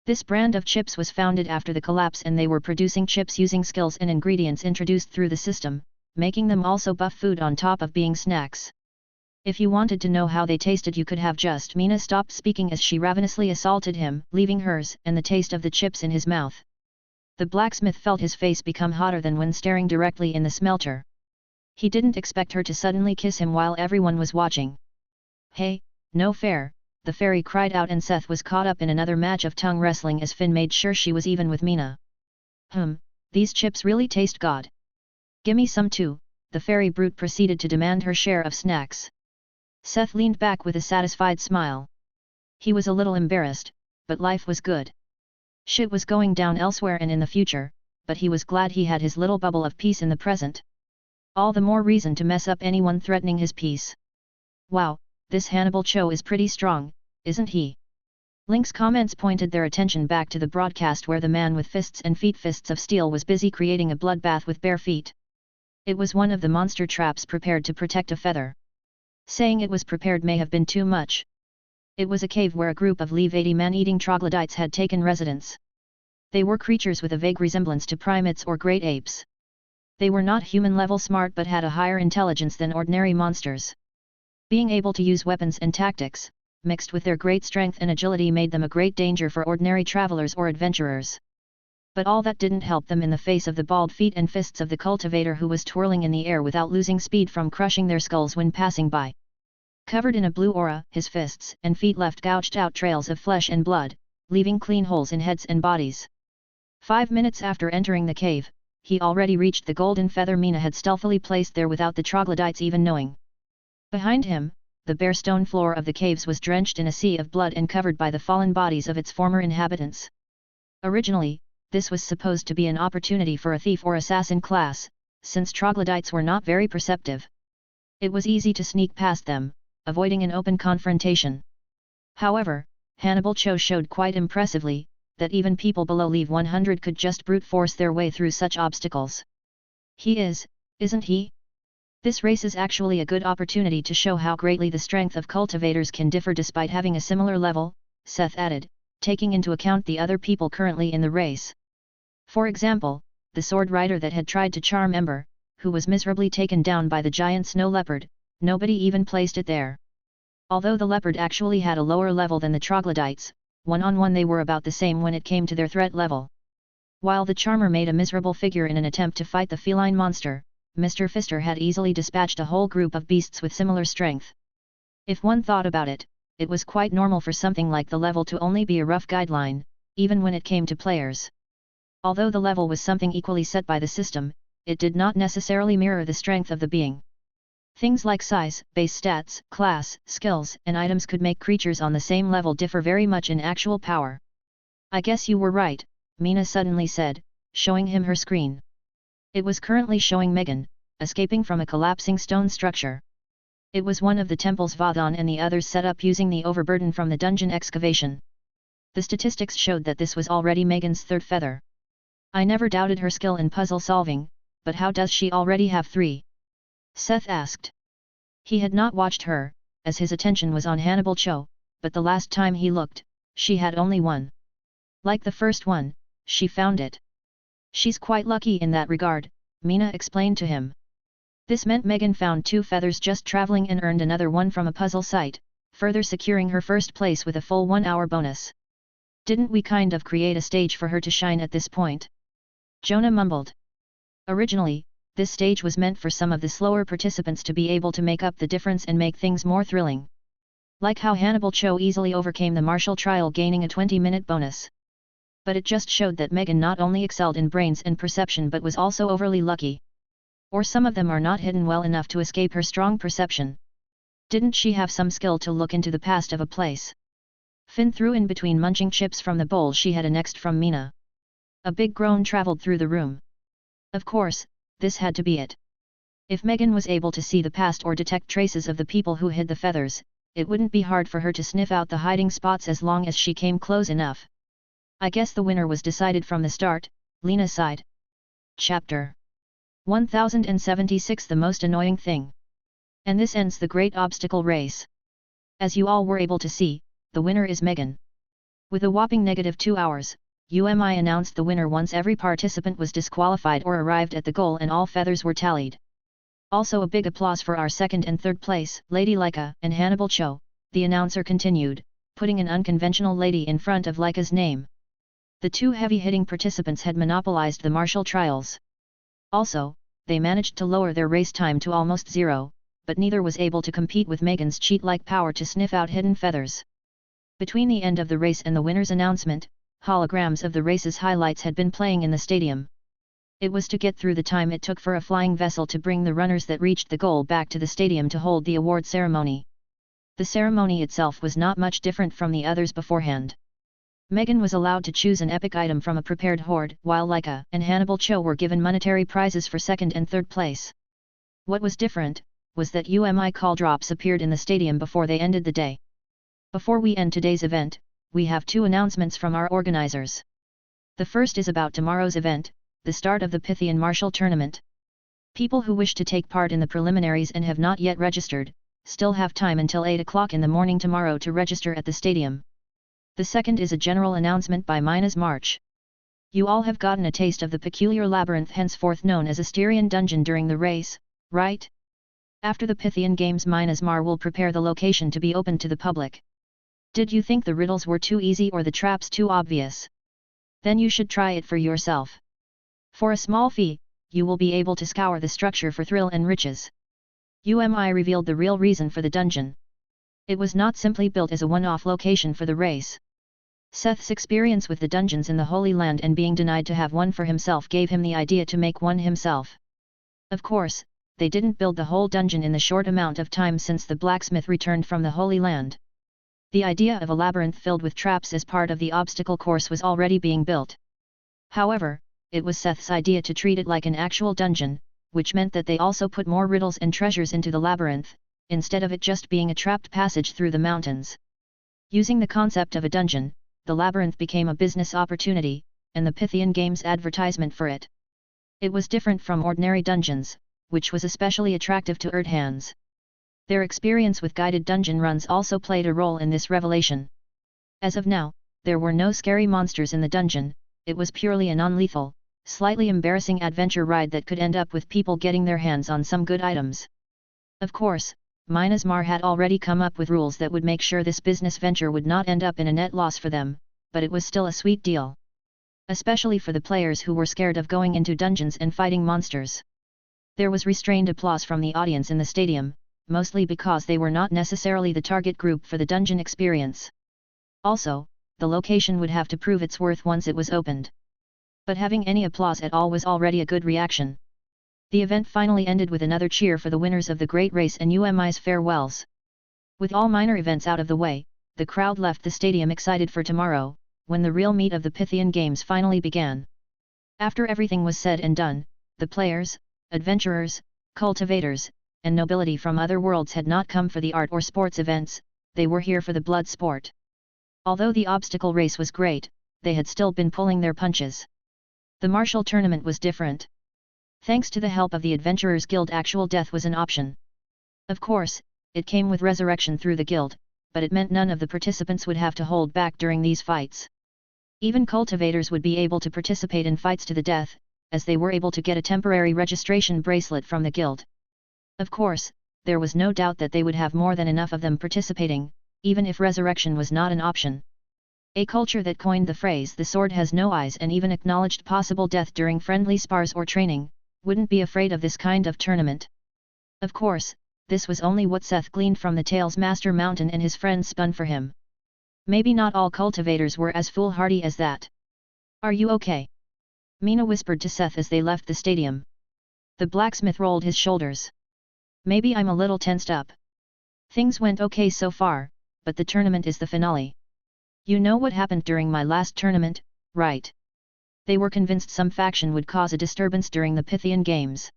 This brand of chips was founded after the collapse and they were producing chips using skills and ingredients introduced through the system, making them also buff food on top of being snacks. If you wanted to know how they tasted you could have just. Mina stopped speaking as she ravenously assaulted him, leaving hers and the taste of the chips in his mouth. The blacksmith felt his face become hotter than when staring directly in the smelter. He didn't expect her to suddenly kiss him while everyone was watching. Hey, no fair, the fairy cried out, and Seth was caught up in another match of tongue wrestling as Finn made sure she was even with Mina. These chips really taste god. Gimme some too, the fairy brute proceeded to demand her share of snacks. Seth leaned back with a satisfied smile. He was a little embarrassed, but life was good. Shit was going down elsewhere and in the future, but he was glad he had his little bubble of peace in the present. All the more reason to mess up anyone threatening his peace. Wow, this Hannibal Cho is pretty strong, isn't he? Link's comments pointed their attention back to the broadcast where the man with fists and feet, fists of steel, was busy creating a bloodbath with bare feet. It was one of the monster traps prepared to protect a feather. Saying it was prepared may have been too much. It was a cave where a group of Levati man-eating troglodytes had taken residence. They were creatures with a vague resemblance to primates or great apes. They were not human-level smart but had a higher intelligence than ordinary monsters. Being able to use weapons and tactics, mixed with their great strength and agility, made them a great danger for ordinary travelers or adventurers. But all that didn't help them in the face of the bald feet and fists of the cultivator, who was twirling in the air without losing speed from crushing their skulls when passing by. Covered in a blue aura, his fists and feet left gouged out trails of flesh and blood, leaving clean holes in heads and bodies. 5 minutes after entering the cave, he already reached the golden feather Mina had stealthily placed there without the troglodytes even knowing. Behind him, the bare stone floor of the caves was drenched in a sea of blood and covered by the fallen bodies of its former inhabitants. Originally, this was supposed to be an opportunity for a thief or assassin class, since troglodytes were not very perceptive. It was easy to sneak past them, avoiding an open confrontation. However, Hannibal Cho showed quite impressively, that even people below Level 100 could just brute force their way through such obstacles. He isn't he? This race is actually a good opportunity to show how greatly the strength of cultivators can differ despite having a similar level, Seth added, taking into account the other people currently in the race. For example, the sword rider that had tried to charm Ember, who was miserably taken down by the giant snow leopard, nobody even placed it there. Although the leopard actually had a lower level than the troglodytes, one-on-one they were about the same when it came to their threat level. While the charmer made a miserable figure in an attempt to fight the feline monster, Mr. Fister had easily dispatched a whole group of beasts with similar strength. If one thought about it, it was quite normal for something like the level to only be a rough guideline, even when it came to players. Although the level was something equally set by the system, it did not necessarily mirror the strength of the being. Things like size, base stats, class, skills, and items could make creatures on the same level differ very much in actual power. I guess you were right, Mina suddenly said, showing him her screen. It was currently showing Megan, escaping from a collapsing stone structure. It was one of the temples Vadan and the others set up using the overburden from the dungeon excavation. The statistics showed that this was already Megan's third feather. I never doubted her skill in puzzle solving, but how does she already have 3? Seth asked. He had not watched her, as his attention was on Hannibal Cho, but the last time he looked, she had only 1. Like the first one, she found it. She's quite lucky in that regard, Mina explained to him. This meant Megan found 2 feathers just traveling and earned another 1 from a puzzle site, further securing her first place with a full 1-hour bonus. Didn't we kind of create a stage for her to shine at this point? Jonah mumbled. Originally, this stage was meant for some of the slower participants to be able to make up the difference and make things more thrilling. Like how Hannibal Cho easily overcame the martial trial gaining a 20-minute bonus. But it just showed that Megan not only excelled in brains and perception but was also overly lucky. Or some of them are not hidden well enough to escape her strong perception. Didn't she have some skill to look into the past of a place? Finn threw in between munching chips from the bowl she had annexed from Mina. A big groan traveled through the room. Of course, this had to be it. If Megan was able to see the past or detect traces of the people who hid the feathers, it wouldn't be hard for her to sniff out the hiding spots as long as she came close enough. I guess the winner was decided from the start, Lena sighed. Chapter 1076 The Most Annoying Thing. And this ends the Great Obstacle Race. As you all were able to see, the winner is Megan. With a whopping -2 hours, UMI announced the winner once every participant was disqualified or arrived at the goal and all feathers were tallied. Also a big applause for our second and third place, Lady Laika and Hannibal Cho, the announcer continued, putting an unconventional lady in front of Laika's name. The 2 heavy-hitting participants had monopolized the martial trials. Also, they managed to lower their race time to almost 0, but neither was able to compete with Megan's cheat-like power to sniff out hidden feathers. Between the end of the race and the winner's announcement, holograms of the race's highlights had been playing in the stadium. It was to get through the time it took for a flying vessel to bring the runners that reached the goal back to the stadium to hold the award ceremony. The ceremony itself was not much different from the others beforehand. Megan was allowed to choose an epic item from a prepared hoard, while Laika and Hannibal Cho were given monetary prizes for second and third place. What was different, was that UMI call drops appeared in the stadium before they ended the day. Before we end today's event, we have 2 announcements from our organizers. The first is about tomorrow's event, the start of the Pythian Martial Tournament. People who wish to take part in the preliminaries and have not yet registered, still have time until 8 o'clock in the morning tomorrow to register at the stadium. The second is a general announcement by Mina's March. You all have gotten a taste of the peculiar labyrinth henceforth known as a Styrian dungeon during the race, right? After the Pythian Games Mina's Mar will prepare the location to be open to the public. Did you think the riddles were too easy or the traps too obvious? Then you should try it for yourself. For a small fee, you will be able to scour the structure for thrill and riches. UMI revealed the real reason for the dungeon. It was not simply built as a one-off location for the race. Seth's experience with the dungeons in the Holy Land and being denied to have one for himself gave him the idea to make one himself. Of course, they didn't build the whole dungeon in the short amount of time since the blacksmith returned from the Holy Land. The idea of a labyrinth filled with traps as part of the obstacle course was already being built. However, it was Seth's idea to treat it like an actual dungeon, which meant that they also put more riddles and treasures into the labyrinth, instead of it just being a trapped passage through the mountains. Using the concept of a dungeon, the labyrinth became a business opportunity, and the Pythian Games advertisement for it. It was different from ordinary dungeons, which was especially attractive to Erdhans. Their experience with guided dungeon runs also played a role in this revelation. As of now, there were no scary monsters in the dungeon, it was purely a non-lethal, slightly embarrassing adventure ride that could end up with people getting their hands on some good items. Of course, Minas Mar had already come up with rules that would make sure this business venture would not end up in a net loss for them, but it was still a sweet deal. Especially for the players who were scared of going into dungeons and fighting monsters. There was restrained applause from the audience in the stadium, mostly because they were not necessarily the target group for the dungeon experience. Also, the location would have to prove its worth once it was opened. But having any applause at all was already a good reaction. The event finally ended with another cheer for the winners of the Great Race and UMI's farewells. With all minor events out of the way, the crowd left the stadium excited for tomorrow, when the real meat of the Pythian Games finally began. After everything was said and done, the players, adventurers, cultivators, and nobility from other worlds had not come for the art or sports events, they were here for the blood sport. Although the obstacle race was great, they had still been pulling their punches. The martial tournament was different. Thanks to the help of the Adventurers Guild, actual death was an option. Of course, it came with resurrection through the guild, but it meant none of the participants would have to hold back during these fights. Even cultivators would be able to participate in fights to the death, as they were able to get a temporary registration bracelet from the guild. Of course, there was no doubt that they would have more than enough of them participating, even if resurrection was not an option. A culture that coined the phrase "the sword has no eyes" and even acknowledged possible death during friendly spars or training, wouldn't be afraid of this kind of tournament. Of course, this was only what Seth gleaned from the tales Master Mountain and his friends spun for him. Maybe not all cultivators were as foolhardy as that. "Are you okay?" Mina whispered to Seth as they left the stadium. The blacksmith rolled his shoulders. "Maybe I'm a little tensed up. Things went okay so far, but the tournament is the finale. You know what happened during my last tournament, right?" They were convinced some faction would cause a disturbance during the Pythian Games.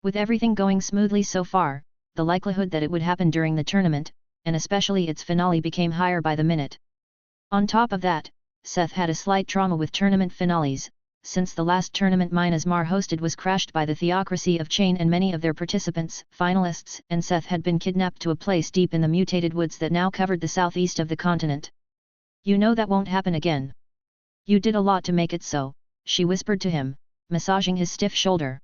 With everything going smoothly so far, the likelihood that it would happen during the tournament, and especially its finale, became higher by the minute. On top of that, Seth had a slight trauma with tournament finales, since the last tournament Minas Mar hosted was crashed by the Theocracy of Chain and many of their participants, finalists, and Seth had been kidnapped to a place deep in the mutated woods that now covered the southeast of the continent. "You know that won't happen again. You did a lot to make it so," she whispered to him, massaging his stiff shoulder.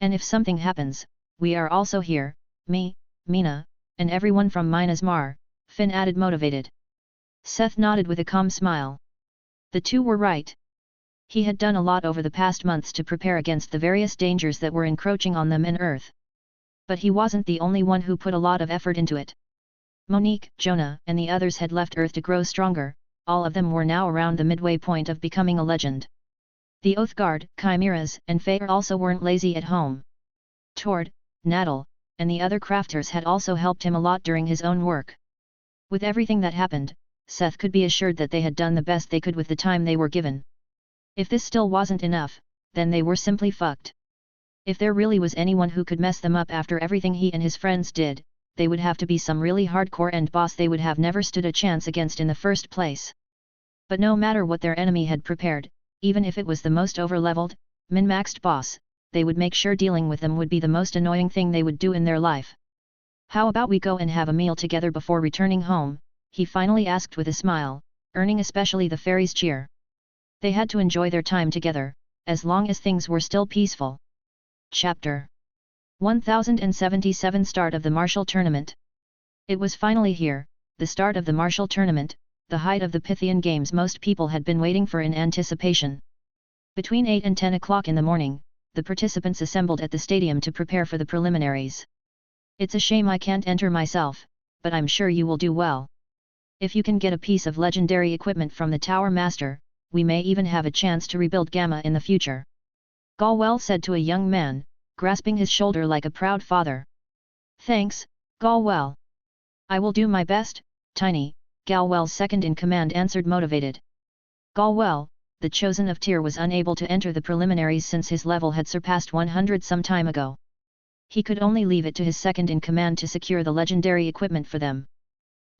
"And if something happens, we are also here, me, Mina, and everyone from Minas Mar," Finn added, motivated. Seth nodded with a calm smile. The two were right. He had done a lot over the past months to prepare against the various dangers that were encroaching on them and Earth. But he wasn't the only one who put a lot of effort into it. Monique, Jonah, and the others had left Earth to grow stronger. All of them were now around the midway point of becoming a legend. The Oathguard, Chimeras, and Faer also weren't lazy at home. Tord, Nadal, and the other crafters had also helped him a lot during his own work. With everything that happened, Seth could be assured that they had done the best they could with the time they were given. If this still wasn't enough, then they were simply fucked. If there really was anyone who could mess them up after everything he and his friends did, they would have to be some really hardcore end boss they would have never stood a chance against in the first place. But no matter what their enemy had prepared, even if it was the most overleveled, min-maxed boss, they would make sure dealing with them would be the most annoying thing they would do in their life. "How about we go and have a meal together before returning home?" he finally asked with a smile, earning especially the fairies' cheer. They had to enjoy their time together, as long as things were still peaceful. Chapter 1077 Start of the Martial Tournament. It was finally here, the start of the Martial Tournament, the height of the Pythian Games most people had been waiting for in anticipation. Between 8 and 10 o'clock in the morning, the participants assembled at the stadium to prepare for the preliminaries. "It's a shame I can't enter myself, but I'm sure you will do well. If you can get a piece of legendary equipment from the Tower Master, we may even have a chance to rebuild Gamma in the future," Galwell said to a young man, grasping his shoulder like a proud father. "Thanks, Galwell. I will do my best, Tiny," Galwell's second-in-command answered, motivated. Galwell, the chosen of Tyr, was unable to enter the preliminaries since his level had surpassed 100 some time ago. He could only leave it to his second-in-command to secure the legendary equipment for them.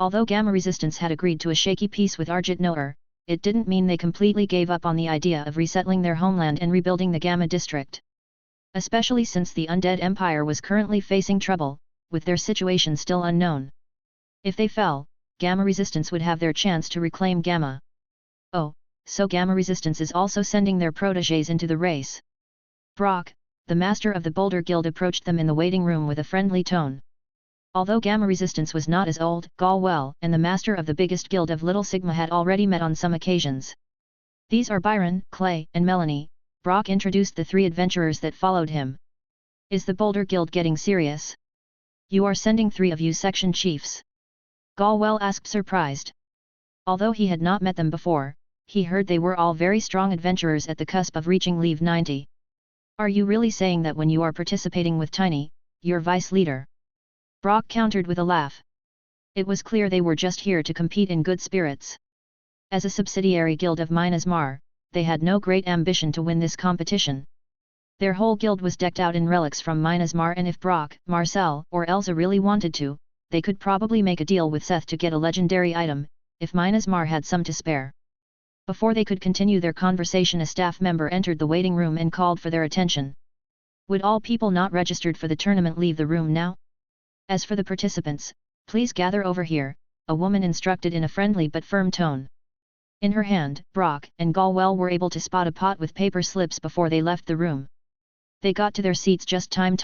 Although Gamma Resistance had agreed to a shaky peace with Arjit Noer, it didn't mean they completely gave up on the idea of resettling their homeland and rebuilding the Gamma district. Especially since the Undead Empire was currently facing trouble, with their situation still unknown. If they fell, Gamma Resistance would have their chance to reclaim Gamma. Oh, so Gamma Resistance is also sending their protégés into the race. Brock, the master of the Boulder Guild, approached them in the waiting room with a friendly tone. Although Gamma Resistance was not as old, Galwell and the master of the biggest guild of Little Sigma had already met on some occasions. "These are Byron, Clay, and Melanie," Brock introduced the three adventurers that followed him. "Is the Boulder Guild getting serious? You are sending 3 of you section chiefs?" Galwell asked, surprised. Although he had not met them before, he heard they were all very strong adventurers at the cusp of reaching Leave 90. "Are you really saying that when you are participating with Tiny, your vice leader?" Brock countered with a laugh. It was clear they were just here to compete in good spirits. As a subsidiary guild of Minas Mar, they had no great ambition to win this competition. Their whole guild was decked out in relics from Minas Mar, and if Brock, Marcel, or Elsa really wanted to, they could probably make a deal with Seth to get a legendary item, if Minas Mar had some to spare. Before they could continue their conversation, a staff member entered the waiting room and called for their attention. Would all people not registered for the tournament leave the room now? As for the participants, please gather over here, a woman instructed in a friendly but firm tone. In her hand, Brock and Galwell were able to spot a pot with paper slips before they left the room. They got to their seats just time,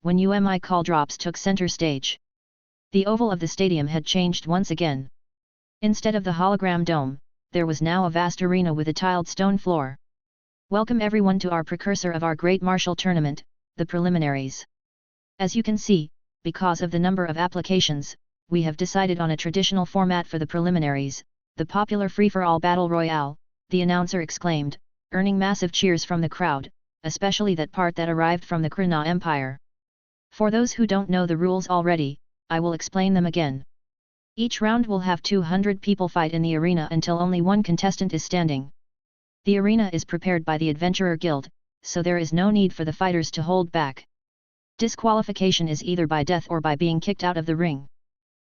when Caldrops took center stage. The oval of the stadium had changed once again. Instead of the hologram dome, there was now a vast arena with a tiled stone floor. Welcome everyone to our precursor of our great martial tournament, the preliminaries. As you can see, because of the number of applications, we have decided on a traditional format for the preliminaries, the popular free-for-all battle royale, the announcer exclaimed, earning massive cheers from the crowd, especially that part that arrived from the Krna Empire. For those who don't know the rules already, I will explain them again. Each round will have 200 people fight in the arena until only one contestant is standing. The arena is prepared by the Adventurer Guild, so there is no need for the fighters to hold back. Disqualification is either by death or by being kicked out of the ring.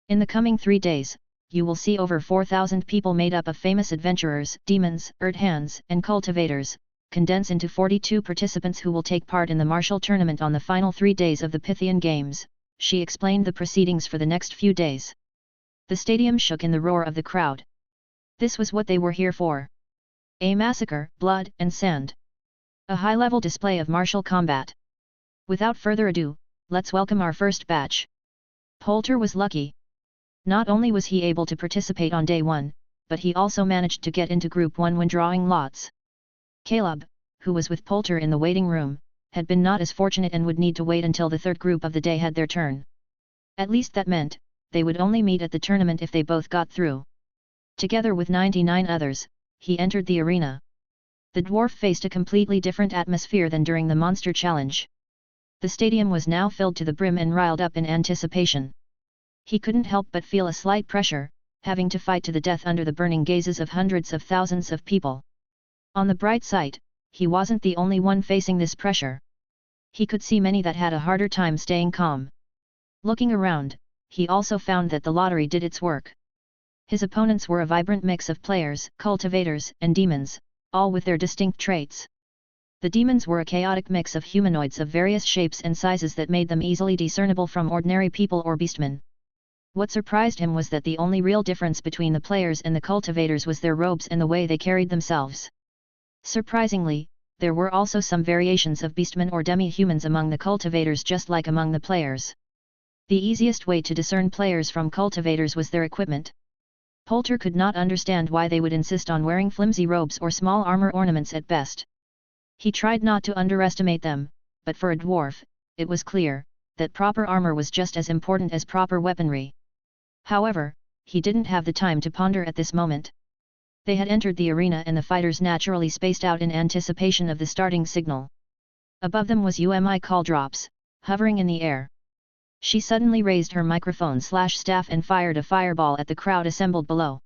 In the coming 3 days, you will see over 4,000 people made up of famous adventurers, demons, Erdhands, and cultivators, condense into 42 participants who will take part in the martial tournament on the final 3 days of the Pythian Games. She explained the proceedings for the next few days. The stadium shook in the roar of the crowd. This was what they were here for. A massacre, blood and sand. A high-level display of martial combat. Without further ado, let's welcome our first batch. Poulter was lucky. Not only was he able to participate on day 1, but he also managed to get into Group 1 when drawing lots. Caleb, who was with Poulter in the waiting room, had been not as fortunate and would need to wait until the third group of the day had their turn. At least that meant, they would only meet at the tournament if they both got through. Together with 99 others, he entered the arena. The dwarf faced a completely different atmosphere than during the Monster Challenge. The stadium was now filled to the brim and riled up in anticipation. He couldn't help but feel a slight pressure, having to fight to the death under the burning gazes of hundreds of thousands of people. On the bright side, he wasn't the only one facing this pressure. He could see many that had a harder time staying calm. Looking around, he also found that the lottery did its work. His opponents were a vibrant mix of players, cultivators, and demons, all with their distinct traits. The demons were a chaotic mix of humanoids of various shapes and sizes that made them easily discernible from ordinary people or beastmen. What surprised him was that the only real difference between the players and the cultivators was their robes and the way they carried themselves. Surprisingly, there were also some variations of beastmen or demi-humans among the cultivators just like among the players. The easiest way to discern players from cultivators was their equipment. Poulter could not understand why they would insist on wearing flimsy robes or small armor ornaments at best. He tried not to underestimate them, but for a dwarf, it was clear that proper armor was just as important as proper weaponry. However, he didn't have the time to ponder at this moment. They had entered the arena and the fighters naturally spaced out in anticipation of the starting signal. Above them was Caldrops, hovering in the air. She suddenly raised her microphone/staff and fired a fireball at the crowd assembled below.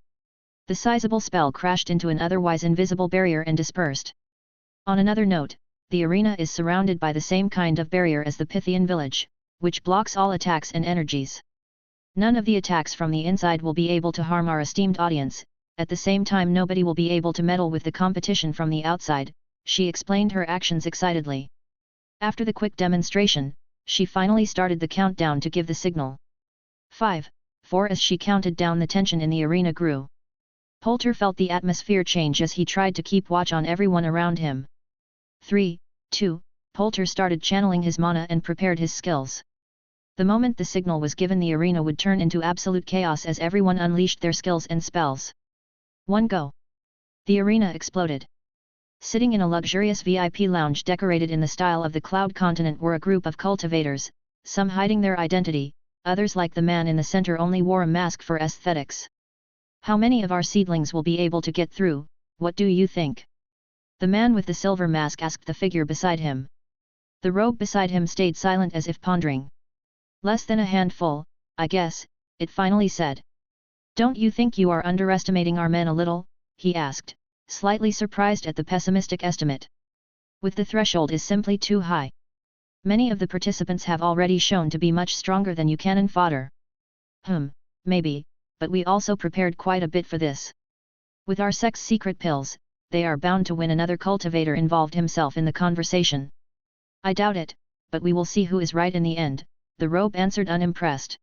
The sizable spell crashed into an otherwise invisible barrier and dispersed. On another note, the arena is surrounded by the same kind of barrier as the Pythian village, which blocks all attacks and energies. None of the attacks from the inside will be able to harm our esteemed audience, at the same time nobody will be able to meddle with the competition from the outside, she explained her actions excitedly. After the quick demonstration, she finally started the countdown to give the signal. 5, 4 As she counted down, the tension in the arena grew. Poulter felt the atmosphere change as he tried to keep watch on everyone around him. 3, 2, Poulter started channeling his mana and prepared his skills. The moment the signal was given, the arena would turn into absolute chaos as everyone unleashed their skills and spells. 1 Go! The arena exploded. Sitting in a luxurious VIP lounge decorated in the style of the Cloud Continent were a group of cultivators, some hiding their identity, others like the man in the center only wore a mask for aesthetics. How many of our seedlings will be able to get through, what do you think? The man with the silver mask asked the figure beside him. The robe beside him stayed silent as if pondering. Less than a handful, I guess, it finally said. Don't you think you are underestimating our men a little? He asked, slightly surprised at the pessimistic estimate. With the threshold is simply too high. Many of the participants have already shown to be much stronger than you cannon fodder. Maybe, but we also prepared quite a bit for this. With our sex secret pills, they are bound to win. Another cultivator involved himself in the conversation. I doubt it, but we will see who is right in the end, the robe answered unimpressed.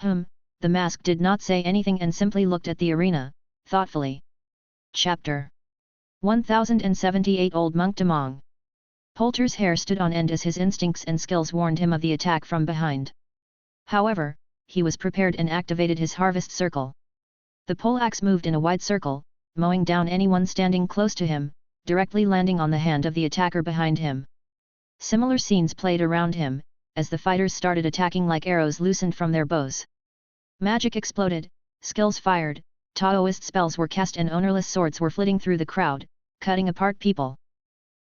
The mask did not say anything and simply looked at the arena, thoughtfully. Chapter 1078 Old Monk Demong. Poulter's hair stood on end as his instincts and skills warned him of the attack from behind. However, he was prepared and activated his harvest circle. The poleaxe moved in a wide circle, mowing down anyone standing close to him, directly landing on the hand of the attacker behind him. Similar scenes played around him, as the fighters started attacking like arrows loosened from their bows. Magic exploded, skills fired, Taoist spells were cast and ownerless swords were flitting through the crowd, cutting apart people.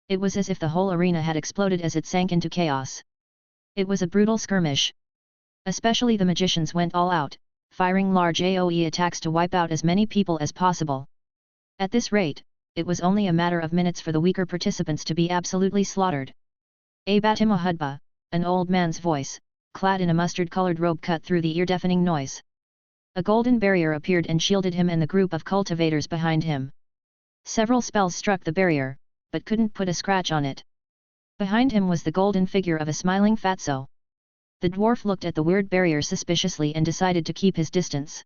It was as if the whole arena had exploded as it sank into chaos. It was a brutal skirmish. Especially the magicians went all out, firing large AoE attacks to wipe out as many people as possible. At this rate, it was only a matter of minutes for the weaker participants to be absolutely slaughtered. Abatimo Hudba, an old man's voice, clad in a mustard-colored robe cut through the ear-deafening noise. A golden barrier appeared and shielded him and the group of cultivators behind him. Several spells struck the barrier, but couldn't put a scratch on it. Behind him was the golden figure of a smiling fatso. The dwarf looked at the weird barrier suspiciously and decided to keep his distance.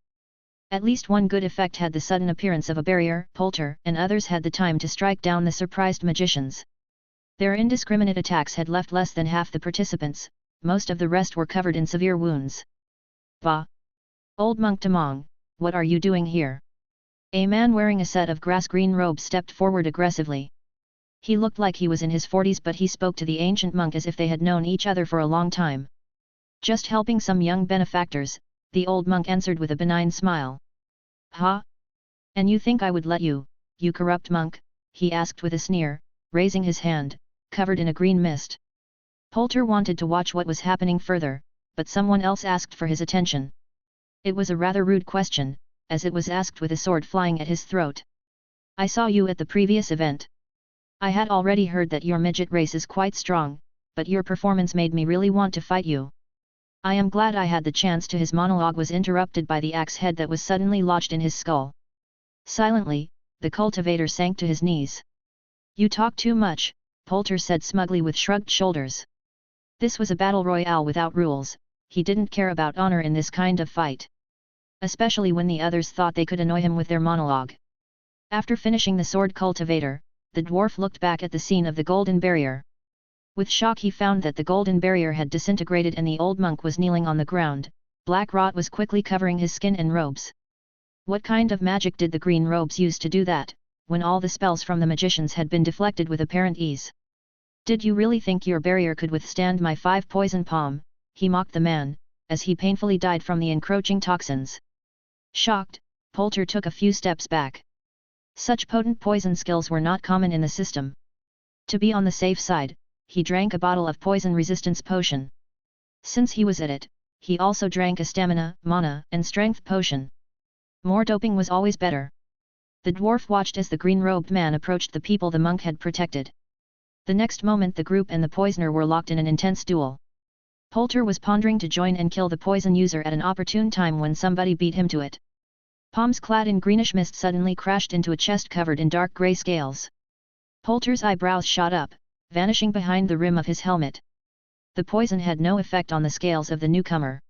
At least one good effect had the sudden appearance of a barrier, Poulter and others had the time to strike down the surprised magicians. Their indiscriminate attacks had left less than half the participants, most of the rest were covered in severe wounds. Bah! Old Monk Demong, what are you doing here? A man wearing a set of grass-green robes stepped forward aggressively. He looked like he was in his 40s but he spoke to the ancient monk as if they had known each other for a long time. Just helping some young benefactors, the old monk answered with a benign smile. Huh? And you think I would let you, you corrupt monk? He asked with a sneer, raising his hand, covered in a green mist. Poulter wanted to watch what was happening further, but someone else asked for his attention. It was a rather rude question, as it was asked with a sword flying at his throat. I saw you at the previous event. I had already heard that your midget race is quite strong, but your performance made me really want to fight you. I am glad I had the chance to. His monologue was interrupted by the axe head that was suddenly lodged in his skull. Silently, the cultivator sank to his knees. You talk too much, Poulter said smugly with shrugged shoulders. This was a battle royale without rules, he didn't care about honor in this kind of fight. Especially when the others thought they could annoy him with their monologue. After finishing the sword cultivator, the dwarf looked back at the scene of the golden barrier. With shock he found that the golden barrier had disintegrated and the old monk was kneeling on the ground, black rot was quickly covering his skin and robes. What kind of magic did the green robes use to do that, when all the spells from the magicians had been deflected with apparent ease? Did you really think your barrier could withstand my 5 poison palm? He mocked the man, as he painfully died from the encroaching toxins. Shocked, Poulter took a few steps back. Such potent poison skills were not common in the system. To be on the safe side, he drank a bottle of poison resistance potion. Since he was at it, he also drank a stamina, mana, and strength potion. More doping was always better. The dwarf watched as the green-robed man approached the people the monk had protected. The next moment the group and the poisoner were locked in an intense duel. Poulter was pondering to join and kill the poison user at an opportune time when somebody beat him to it. Palms clad in greenish mist suddenly crashed into a chest covered in dark grey scales. Poulter's eyebrows shot up, vanishing behind the rim of his helmet. The poison had no effect on the scales of the newcomer.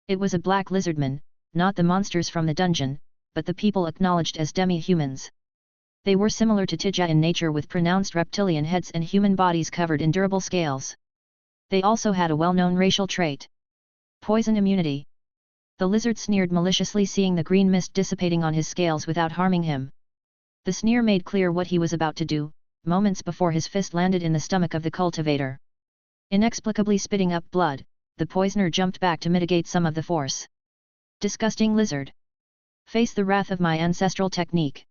It was a black lizardman, not the monsters from the dungeon, but the people acknowledged as demi-humans. They were similar to Tija in nature with pronounced reptilian heads and human bodies covered in durable scales. They also had a well-known racial trait: poison immunity. The lizard sneered maliciously, seeing the green mist dissipating on his scales without harming him. The sneer made clear what he was about to do, moments before his fist landed in the stomach of the cultivator. Inexplicably spitting up blood, the poisoner jumped back to mitigate some of the force. Disgusting lizard! Face the wrath of my ancestral technique.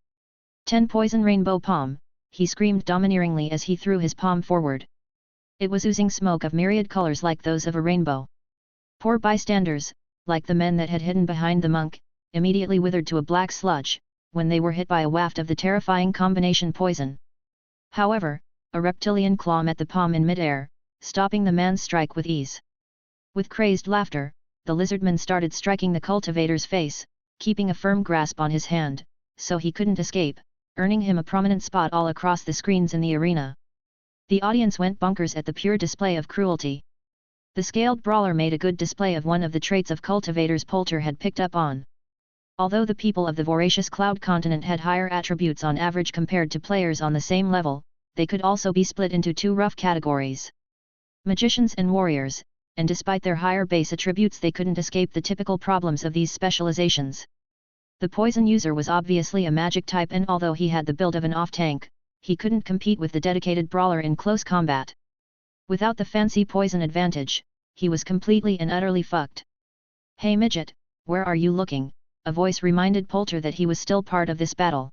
10 poison rainbow palm, he screamed domineeringly as he threw his palm forward. It was oozing smoke of myriad colors like those of a rainbow. Poor bystanders, like the men that had hidden behind the monk, immediately withered to a black sludge, when they were hit by a waft of the terrifying combination poison. However, a reptilian claw met the palm in midair, stopping the man's strike with ease. With crazed laughter, the lizardman started striking the cultivator's face, keeping a firm grasp on his hand, so he couldn't escape, earning him a prominent spot all across the screens in the arena. The audience went bonkers at the pure display of cruelty. The scaled brawler made a good display of one of the traits of cultivators Poulter had picked up on. Although the people of the voracious Cloud Continent had higher attributes on average compared to players on the same level, they could also be split into two rough categories: magicians and warriors, and despite their higher base attributes they couldn't escape the typical problems of these specializations. The poison user was obviously a magic type, and although he had the build of an off-tank, he couldn't compete with the dedicated brawler in close combat. Without the fancy poison advantage, he was completely and utterly fucked. "Hey midget, where are you looking?" a voice reminded Poulter that he was still part of this battle.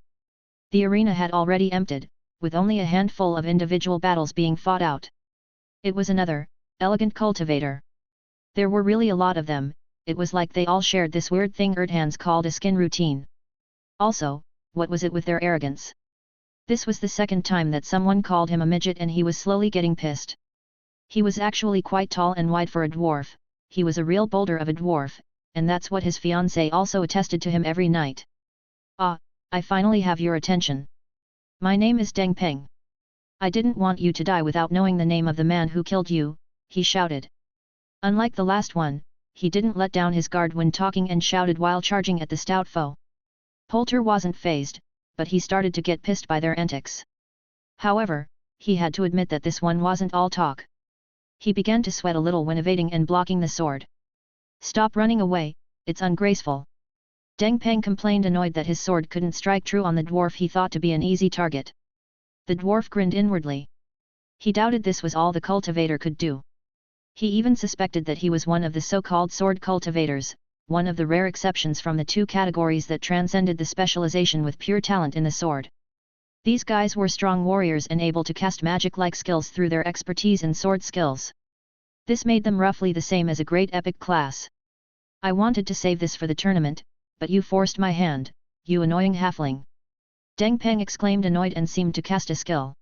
The arena had already emptied, with only a handful of individual battles being fought out. It was another, elegant cultivator. There were really a lot of them. It was like they all shared this weird thing Erdhans called a skin routine. Also, what was it with their arrogance? This was the second time that someone called him a midget, and he was slowly getting pissed. He was actually quite tall and wide for a dwarf. He was a real boulder of a dwarf, and that's what his fiancée also attested to him every night. "Ah, I finally have your attention. My name is Deng Peng. I didn't want you to die without knowing the name of the man who killed you," he shouted. Unlike the last one, he didn't let down his guard when talking and shouted while charging at the stout foe. Poulter wasn't fazed, but he started to get pissed by their antics. However, he had to admit that this one wasn't all talk. He began to sweat a little when evading and blocking the sword. "Stop running away, it's ungraceful." Deng Peng complained, annoyed that his sword couldn't strike true on the dwarf he thought to be an easy target. The dwarf grinned inwardly. He doubted this was all the cultivator could do. He even suspected that he was one of the so-called sword cultivators, one of the rare exceptions from the two categories that transcended the specialization with pure talent in the sword. These guys were strong warriors and able to cast magic-like skills through their expertise in sword skills. This made them roughly the same as a great epic class. "I wanted to save this for the tournament, but you forced my hand, you annoying halfling." Deng Peng exclaimed, annoyed, and seemed to cast a skill.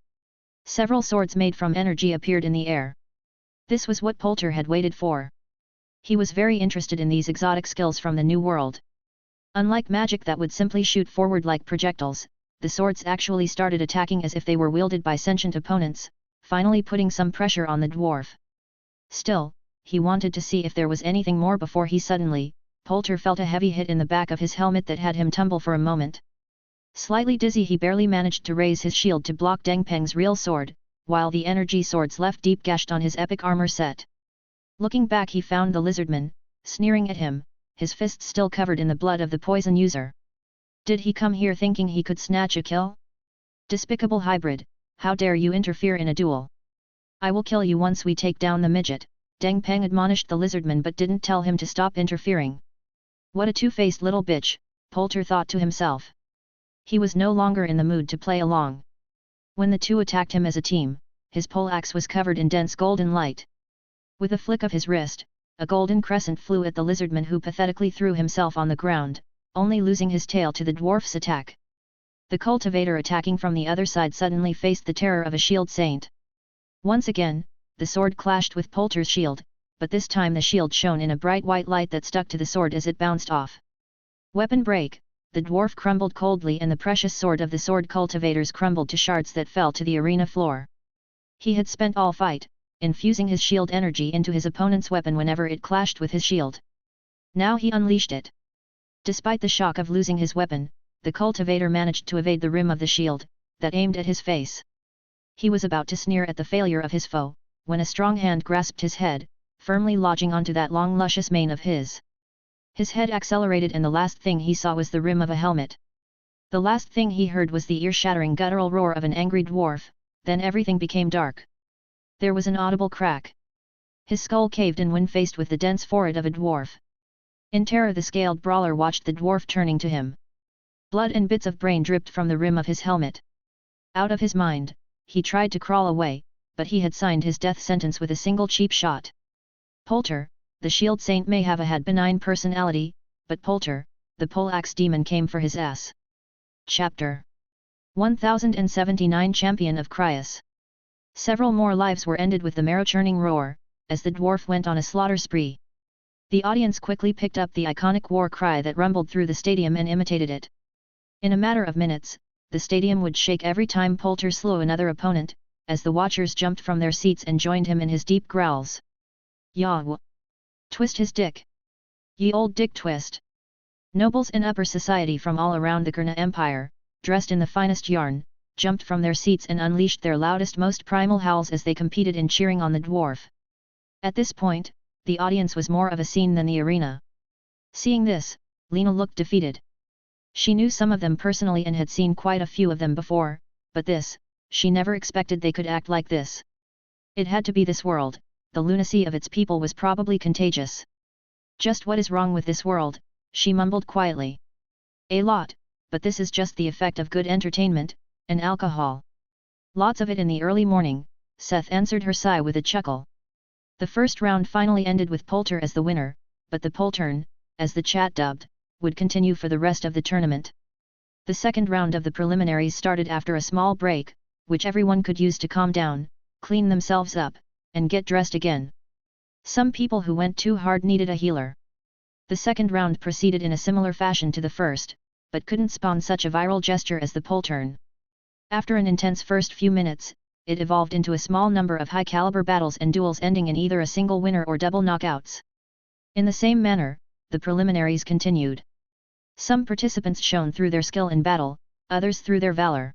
Several swords made from energy appeared in the air. This was what Poulter had waited for. He was very interested in these exotic skills from the New World. Unlike magic that would simply shoot forward like projectiles, the swords actually started attacking as if they were wielded by sentient opponents, finally putting some pressure on the dwarf. Still, he wanted to see if there was anything more before he suddenly, Poulter felt a heavy hit in the back of his helmet that had him tumble for a moment. Slightly dizzy, he barely managed to raise his shield to block Deng Peng's real sword, while the energy swords left deep gashed on his epic armor set. Looking back, he found the lizardman, sneering at him, his fists still covered in the blood of the poison user. Did he come here thinking he could snatch a kill? Despicable hybrid, how dare you interfere in a duel? "I will kill you once we take down the midget," Deng Peng admonished the lizardman, but didn't tell him to stop interfering. What a two-faced little bitch, Poulter thought to himself. He was no longer in the mood to play along. When the two attacked him as a team, his poleaxe was covered in dense golden light. With a flick of his wrist, a golden crescent flew at the lizardman, who pathetically threw himself on the ground, only losing his tail to the dwarf's attack. The cultivator attacking from the other side suddenly faced the terror of a shield saint. Once again, the sword clashed with Poulter's shield, but this time the shield shone in a bright white light that stuck to the sword as it bounced off. Weapon break, the dwarf crumbled coldly, and the precious sword of the sword cultivators crumbled to shards that fell to the arena floor. He had spent all fight, infusing his shield energy into his opponent's weapon whenever it clashed with his shield. Now he unleashed it. Despite the shock of losing his weapon, the cultivator managed to evade the rim of the shield, that aimed at his face. He was about to sneer at the failure of his foe, when a strong hand grasped his head, firmly lodging onto that long luscious mane of his. His head accelerated, and the last thing he saw was the rim of a helmet. The last thing he heard was the ear-shattering guttural roar of an angry dwarf, then everything became dark. There was an audible crack. His skull caved in when faced with the dense forehead of a dwarf. In terror, the scaled brawler watched the dwarf turning to him. Blood and bits of brain dripped from the rim of his helmet. Out of his mind, he tried to crawl away, but he had signed his death sentence with a single cheap shot. Poulter, the shield saint, may have had benign personality, but Poulter, the poleaxe demon, came for his ass. Chapter 1079 Champion of Cryas. Several more lives were ended with the marrow-churning roar, as the dwarf went on a slaughter spree. The audience quickly picked up the iconic war cry that rumbled through the stadium and imitated it. In a matter of minutes, the stadium would shake every time Poulter slew another opponent, as the watchers jumped from their seats and joined him in his deep growls. Yaw! Twist his dick! Ye old dick twist! Nobles in upper society from all around the Gurna Empire, dressed in the finest yarn, jumped from their seats and unleashed their loudest most primal howls as they competed in cheering on the dwarf. At this point, the audience was more of a scene than the arena. Seeing this, Lena looked defeated. She knew some of them personally and had seen quite a few of them before, but this, she never expected they could act like this. It had to be this world, the lunacy of its people was probably contagious. Just what is wrong with this world, she mumbled quietly. A lot, but this is just the effect of good entertainment, and alcohol. Lots of it in the early morning, Seth answered her sigh with a chuckle. The first round finally ended with Poulter as the winner, but the Poltern, as the chat dubbed, would continue for the rest of the tournament. The second round of the preliminaries started after a small break, which everyone could use to calm down, clean themselves up, and get dressed again. Some people who went too hard needed a healer. The second round proceeded in a similar fashion to the first, but couldn't spawn such a viral gesture as the Poltern. After an intense first few minutes, it evolved into a small number of high-caliber battles and duels ending in either a single winner or double knockouts. In the same manner, the preliminaries continued. Some participants shone through their skill in battle, others through their valor.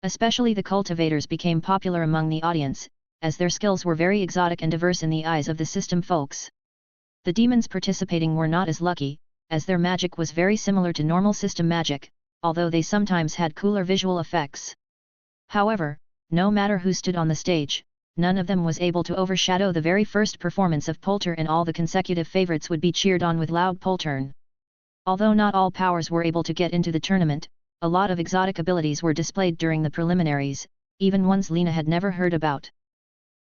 Especially the cultivators became popular among the audience, as their skills were very exotic and diverse in the eyes of the system folks. The demons participating were not as lucky, as their magic was very similar to normal system magic, although they sometimes had cooler visual effects. However, no matter who stood on the stage, none of them was able to overshadow the very first performance of Poulter, and all the consecutive favorites would be cheered on with loud Poltern. Although not all powers were able to get into the tournament, a lot of exotic abilities were displayed during the preliminaries, even ones Lena had never heard about.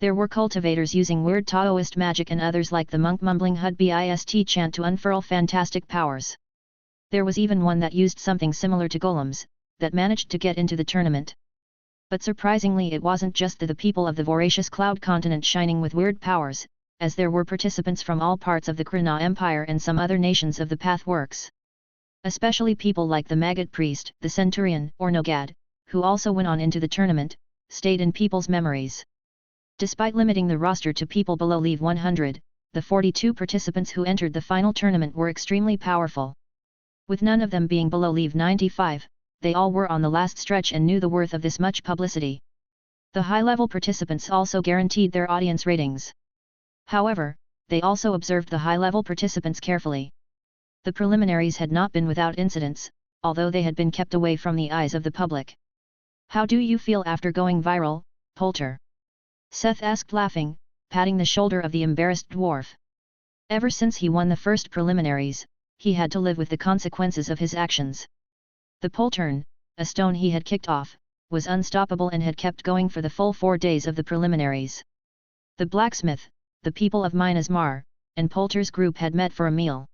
There were cultivators using weird Taoist magic and others like the monk mumbling Hud Bist chant to unfurl fantastic powers. There was even one that used something similar to golems, that managed to get into the tournament. But surprisingly it wasn't just the people of the voracious cloud continent shining with weird powers, as there were participants from all parts of the Krna Empire and some other nations of the Pathworks. Especially people like the Maggot Priest, the Centurion, or Nogad, who also went on into the tournament, stayed in people's memories. Despite limiting the roster to people below Level 100, the 42 participants who entered the final tournament were extremely powerful. With none of them being below Level 95, they all were on the last stretch and knew the worth of this much publicity. The high-level participants also guaranteed their audience ratings. However, they also observed the high-level participants carefully. The preliminaries had not been without incidents, although they had been kept away from the eyes of the public. "How do you feel after going viral, Poulter?" Seth asked laughing, patting the shoulder of the embarrassed dwarf. Ever since he won the first preliminaries, he had to live with the consequences of his actions. The Poltern, a stone he had kicked off, was unstoppable and had kept going for the full 4 days of the preliminaries. The Blacksmith, the people of Minas Mar, and Poulter's group had met for a meal.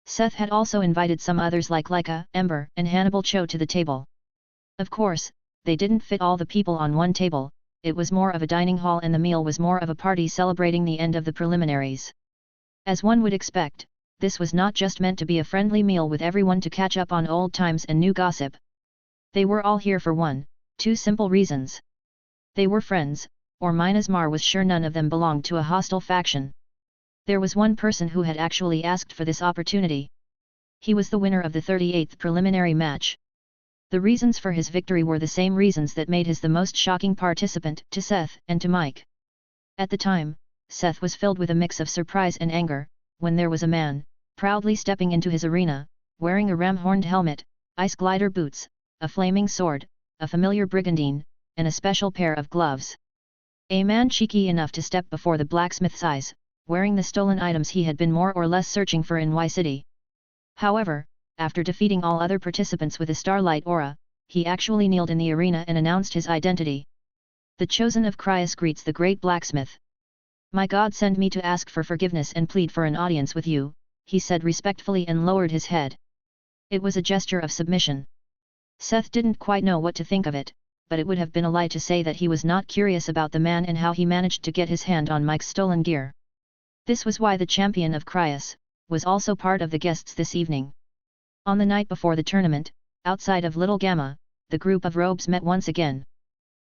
Seth had also invited some others like Leica, Ember, and Hannibal Cho to the table. Of course, they didn't fit all the people on one table, it was more of a dining hall and the meal was more of a party celebrating the end of the preliminaries. As one would expect, this was not just meant to be a friendly meal with everyone to catch up on old times and new gossip. They were all here for two simple reasons. They were friends, or Minas Mar was sure none of them belonged to a hostile faction. There was one person who had actually asked for this opportunity. He was the winner of the 38th preliminary match. The reasons for his victory were the same reasons that made his the most shocking participant to Seth and to Mike. At the time, Seth was filled with a mix of surprise and anger, when there was a man, proudly stepping into his arena, wearing a ram-horned helmet, ice glider boots, a flaming sword, a familiar brigandine, and a special pair of gloves. A man cheeky enough to step before the blacksmith's eyes, wearing the stolen items he had been more or less searching for in Y City. However, after defeating all other participants with a starlight aura, he actually kneeled in the arena and announced his identity. "The chosen of Cryas greets the great blacksmith. My God send me to ask for forgiveness and plead for an audience with you," he said respectfully and lowered his head. It was a gesture of submission. Seth didn't quite know what to think of it, but it would have been a lie to say that he was not curious about the man and how he managed to get his hand on Mike's stolen gear. This was why the champion of Cryas was also part of the guests this evening. On the night before the tournament, outside of Little Gamma, the group of robes met once again.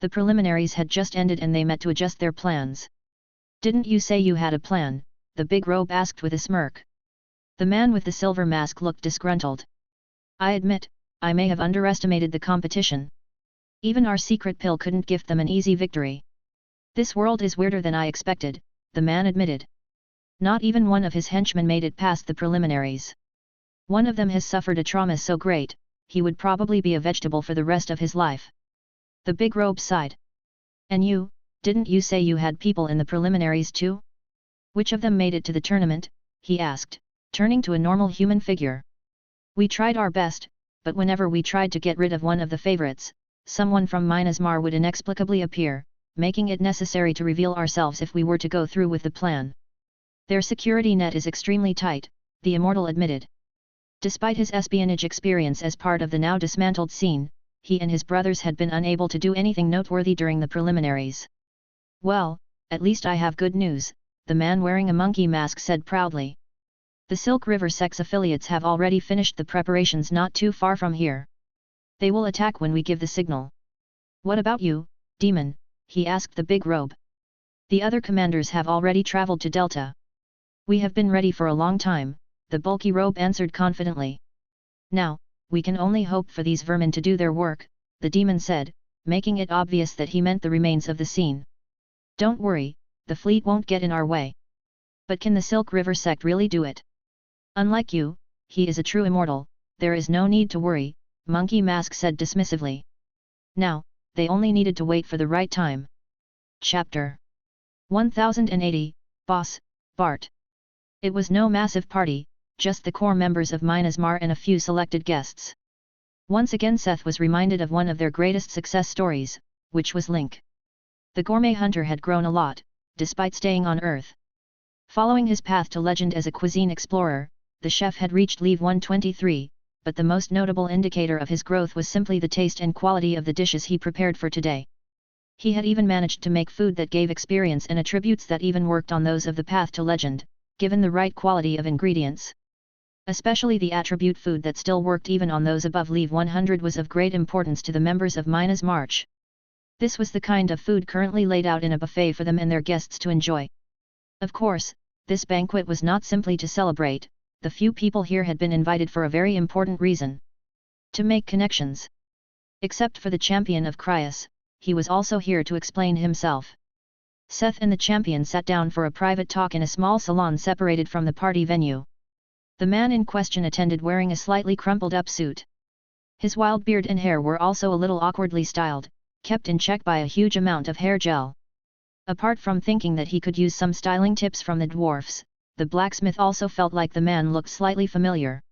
The preliminaries had just ended and they met to adjust their plans. "Didn't you say you had a plan?" the big robe asked with a smirk. The man with the silver mask looked disgruntled. "I admit, I may have underestimated the competition. Even our secret pill couldn't give them an easy victory. This world is weirder than I expected," the man admitted. Not even one of his henchmen made it past the preliminaries. One of them has suffered a trauma so great, he would probably be a vegetable for the rest of his life. The big robe sighed. "And you, didn't you say you had people in the preliminaries too? Which of them made it to the tournament?" he asked, turning to a normal human figure. "We tried our best, but whenever we tried to get rid of one of the favorites, someone from Minas Mar would inexplicably appear, making it necessary to reveal ourselves if we were to go through with the plan. Their security net is extremely tight," the immortal admitted. Despite his espionage experience as part of the now dismantled scene, he and his brothers had been unable to do anything noteworthy during the preliminaries. "Well, at least I have good news," the man wearing a monkey mask said proudly. "The Silk River Sex affiliates have already finished the preparations not too far from here. They will attack when we give the signal." "What about you, demon?" he asked the big robe. "The other commanders have already traveled to Delta." "We have been ready for a long time," the bulky robe answered confidently. "Now, we can only hope for these vermin to do their work," the demon said, making it obvious that he meant the remains of the scene. "Don't worry, the fleet won't get in our way." "But can the Silk River sect really do it?" "Unlike you, he is a true immortal, there is no need to worry," Monkey Mask said dismissively. Now, they only needed to wait for the right time. Chapter 1080, Boss, Bart. It was no massive party, just the core members of Minas Mar and a few selected guests. Once again Seth was reminded of one of their greatest success stories, which was Link. The gourmet hunter had grown a lot, despite staying on Earth. Following his path to legend as a cuisine explorer, the chef had reached Leve 123, but the most notable indicator of his growth was simply the taste and quality of the dishes he prepared for today. He had even managed to make food that gave experience and attributes that even worked on those of the path to legend, given the right quality of ingredients. Especially the attribute food that still worked even on those above Leve 100 was of great importance to the members of Minas March. This was the kind of food currently laid out in a buffet for them and their guests to enjoy. Of course, this banquet was not simply to celebrate, the few people here had been invited for a very important reason. To make connections. Except for the champion of Cryas, he was also here to explain himself. Seth and the champion sat down for a private talk in a small salon separated from the party venue. The man in question attended wearing a slightly crumpled up suit. His wild beard and hair were also a little awkwardly styled, kept in check by a huge amount of hair gel. Apart from thinking that he could use some styling tips from the dwarfs, the blacksmith also felt like the man looked slightly familiar.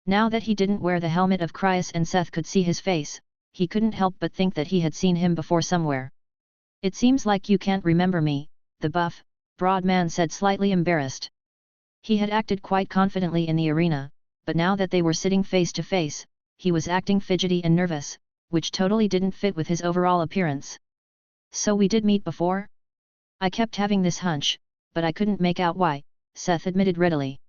Now that he didn't wear the helmet of Cryas and Seth could see his face, he couldn't help but think that he had seen him before somewhere. "It seems like you can't remember me," the buff, broad man said slightly embarrassed. He had acted quite confidently in the arena, but now that they were sitting face to face, he was acting fidgety and nervous, which totally didn't fit with his overall appearance. "So we did meet before? I kept having this hunch, but I couldn't make out why," Seth admitted readily.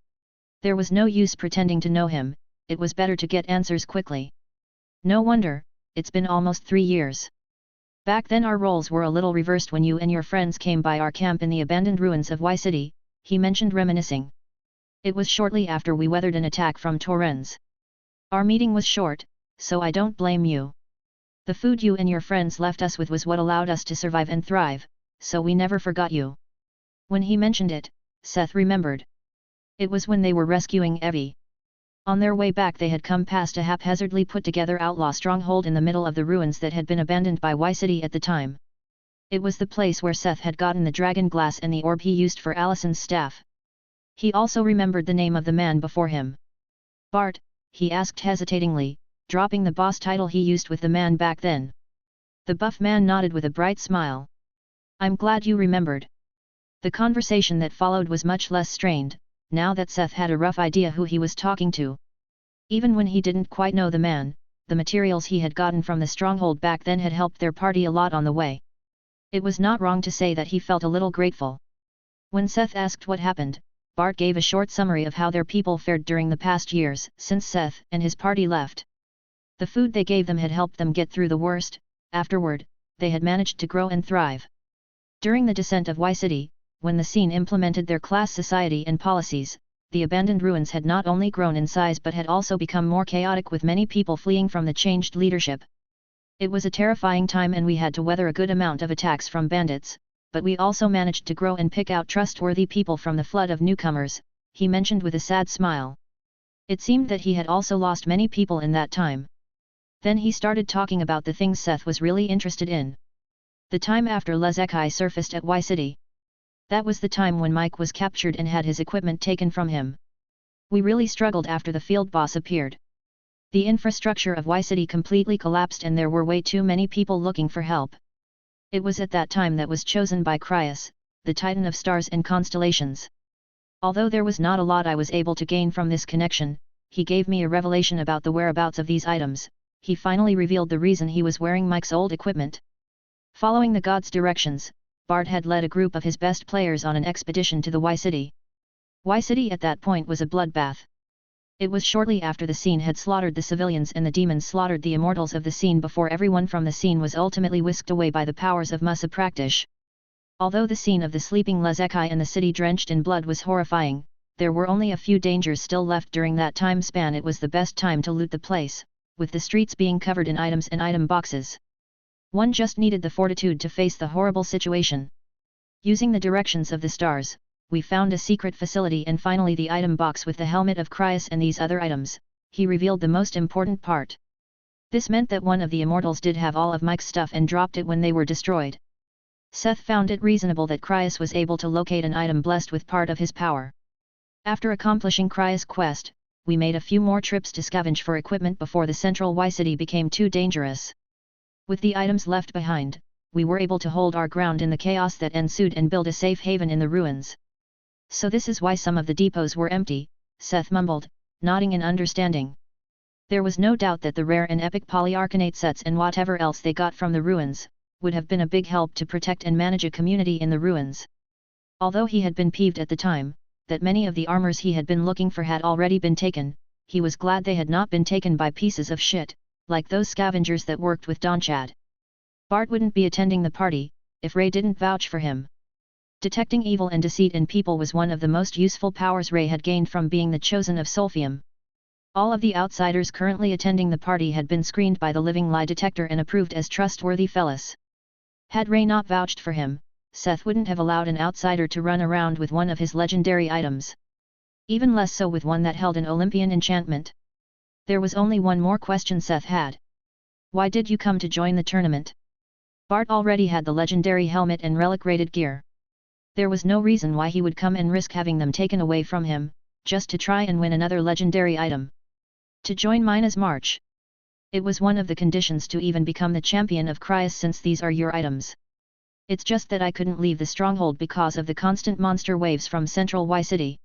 There was no use pretending to know him, it was better to get answers quickly. "No wonder, it's been almost 3 years. Back then our roles were a little reversed when you and your friends came by our camp in the abandoned ruins of Y City," he mentioned reminiscing. "It was shortly after we weathered an attack from Torrens. Our meeting was short, so I don't blame you. The food you and your friends left us with was what allowed us to survive and thrive, so we never forgot you." When he mentioned it, Seth remembered. It was when they were rescuing Evie. On their way back they had come past a haphazardly put-together outlaw stronghold in the middle of the ruins that had been abandoned by Y City at the time. It was the place where Seth had gotten the dragon glass and the orb he used for Allison's staff. He also remembered the name of the man before him. "Bart," he asked hesitatingly, dropping the boss title he used with the man back then. The buff man nodded with a bright smile. "I'm glad you remembered." The conversation that followed was much less strained, now that Seth had a rough idea who he was talking to. Even when he didn't quite know the man, the materials he had gotten from the stronghold back then had helped their party a lot on the way. It was not wrong to say that he felt a little grateful. When Seth asked what happened, Bart gave a short summary of how their people fared during the past years since Seth and his party left. The food they gave them had helped them get through the worst. Afterward, they had managed to grow and thrive. During the descent of Y City, when the scene implemented their class society and policies, the abandoned ruins had not only grown in size but had also become more chaotic, with many people fleeing from the changed leadership. It was a terrifying time and we had to weather a good amount of attacks from bandits, but we also managed to grow and pick out trustworthy people from the flood of newcomers, he mentioned with a sad smile. It seemed that he had also lost many people in that time. Then he started talking about the things Seth was really interested in. The time after Lezekai surfaced at Y City. That was the time when Mike was captured and had his equipment taken from him. We really struggled after the field boss appeared. The infrastructure of Y City completely collapsed and there were way too many people looking for help. It was at that time that was chosen by Crius, the Titan of stars and constellations. Although there was not a lot I was able to gain from this connection, he gave me a revelation about the whereabouts of these items. He finally revealed the reason he was wearing Mike's old equipment. Following the god's directions, Bart had led a group of his best players on an expedition to the Y City. Y City at that point was a bloodbath. It was shortly after the scene had slaughtered the civilians and the demons slaughtered the immortals of the scene before everyone from the scene was ultimately whisked away by the powers of Musa Praktish. Although the scene of the sleeping Lezekai and the city drenched in blood was horrifying, there were only a few dangers still left during that time span. It was the best time to loot the place, with the streets being covered in items and item boxes. One just needed the fortitude to face the horrible situation. Using the directions of the stars, we found a secret facility and finally the item box with the helmet of Crius and these other items. He revealed the most important part. This meant that one of the immortals did have all of Mike's stuff and dropped it when they were destroyed. Seth found it reasonable that Crius was able to locate an item blessed with part of his power. After accomplishing Crius' quest, we made a few more trips to scavenge for equipment before the central Y City became too dangerous. With the items left behind, we were able to hold our ground in the chaos that ensued and build a safe haven in the ruins. So this is why some of the depots were empty, Seth mumbled, nodding in understanding. There was no doubt that the rare and epic polyarcanate sets and whatever else they got from the ruins, would have been a big help to protect and manage a community in the ruins. Although he had been peeved at the time, that many of the armors he had been looking for had already been taken, he was glad they had not been taken by pieces of shit, like those scavengers that worked with Donchad. Bart wouldn't be attending the party, if Ray didn't vouch for him. Detecting evil and deceit in people was one of the most useful powers Ray had gained from being the chosen of Solfium. All of the outsiders currently attending the party had been screened by the living lie detector and approved as trustworthy fellas. Had Ray not vouched for him, Seth wouldn't have allowed an outsider to run around with one of his legendary items. Even less so with one that held an Olympian enchantment. There was only one more question Seth had. Why did you come to join the tournament? Bart already had the legendary helmet and relic-rated gear. There was no reason why he would come and risk having them taken away from him, just to try and win another legendary item. To join Mina's march. It was one of the conditions to even become the champion of Crius, since these are your items. It's just that I couldn't leave the stronghold because of the constant monster waves from central Y City.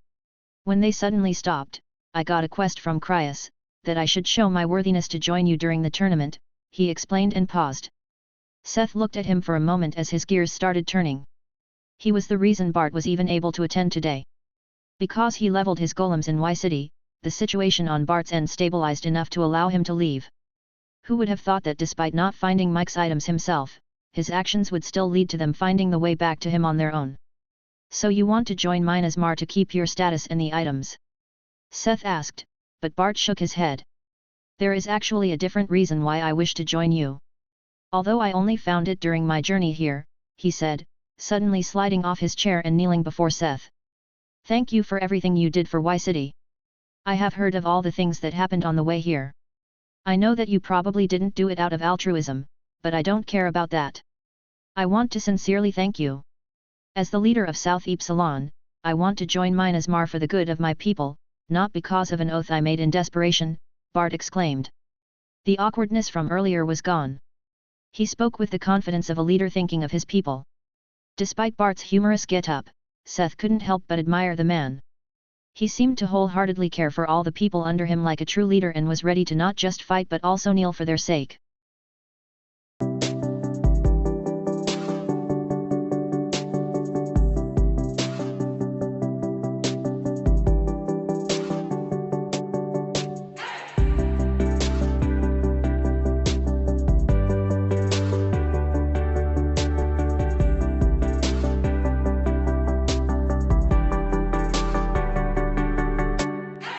When they suddenly stopped, I got a quest from Crius, that I should show my worthiness to join you during the tournament, he explained and paused. Seth looked at him for a moment as his gears started turning. He was the reason Bart was even able to attend today. Because he leveled his golems in Y City, the situation on Bart's end stabilized enough to allow him to leave. Who would have thought that despite not finding Mike's items himself, his actions would still lead to them finding the way back to him on their own? So you want to join Mina's Mar to keep your status and the items? Seth asked, but Bart shook his head. There is actually a different reason why I wish to join you. Although I only found it during my journey here, he said, suddenly sliding off his chair and kneeling before Seth. Thank you for everything you did for Y City. I have heard of all the things that happened on the way here. I know that you probably didn't do it out of altruism, but I don't care about that. I want to sincerely thank you. As the leader of South Epsilon, I want to join Mina's Mar for the good of my people, not because of an oath I made in desperation, Bart exclaimed. The awkwardness from earlier was gone. He spoke with the confidence of a leader thinking of his people. Despite Bart's humorous get-up, Seth couldn't help but admire the man. He seemed to wholeheartedly care for all the people under him like a true leader and was ready to not just fight but also kneel for their sake.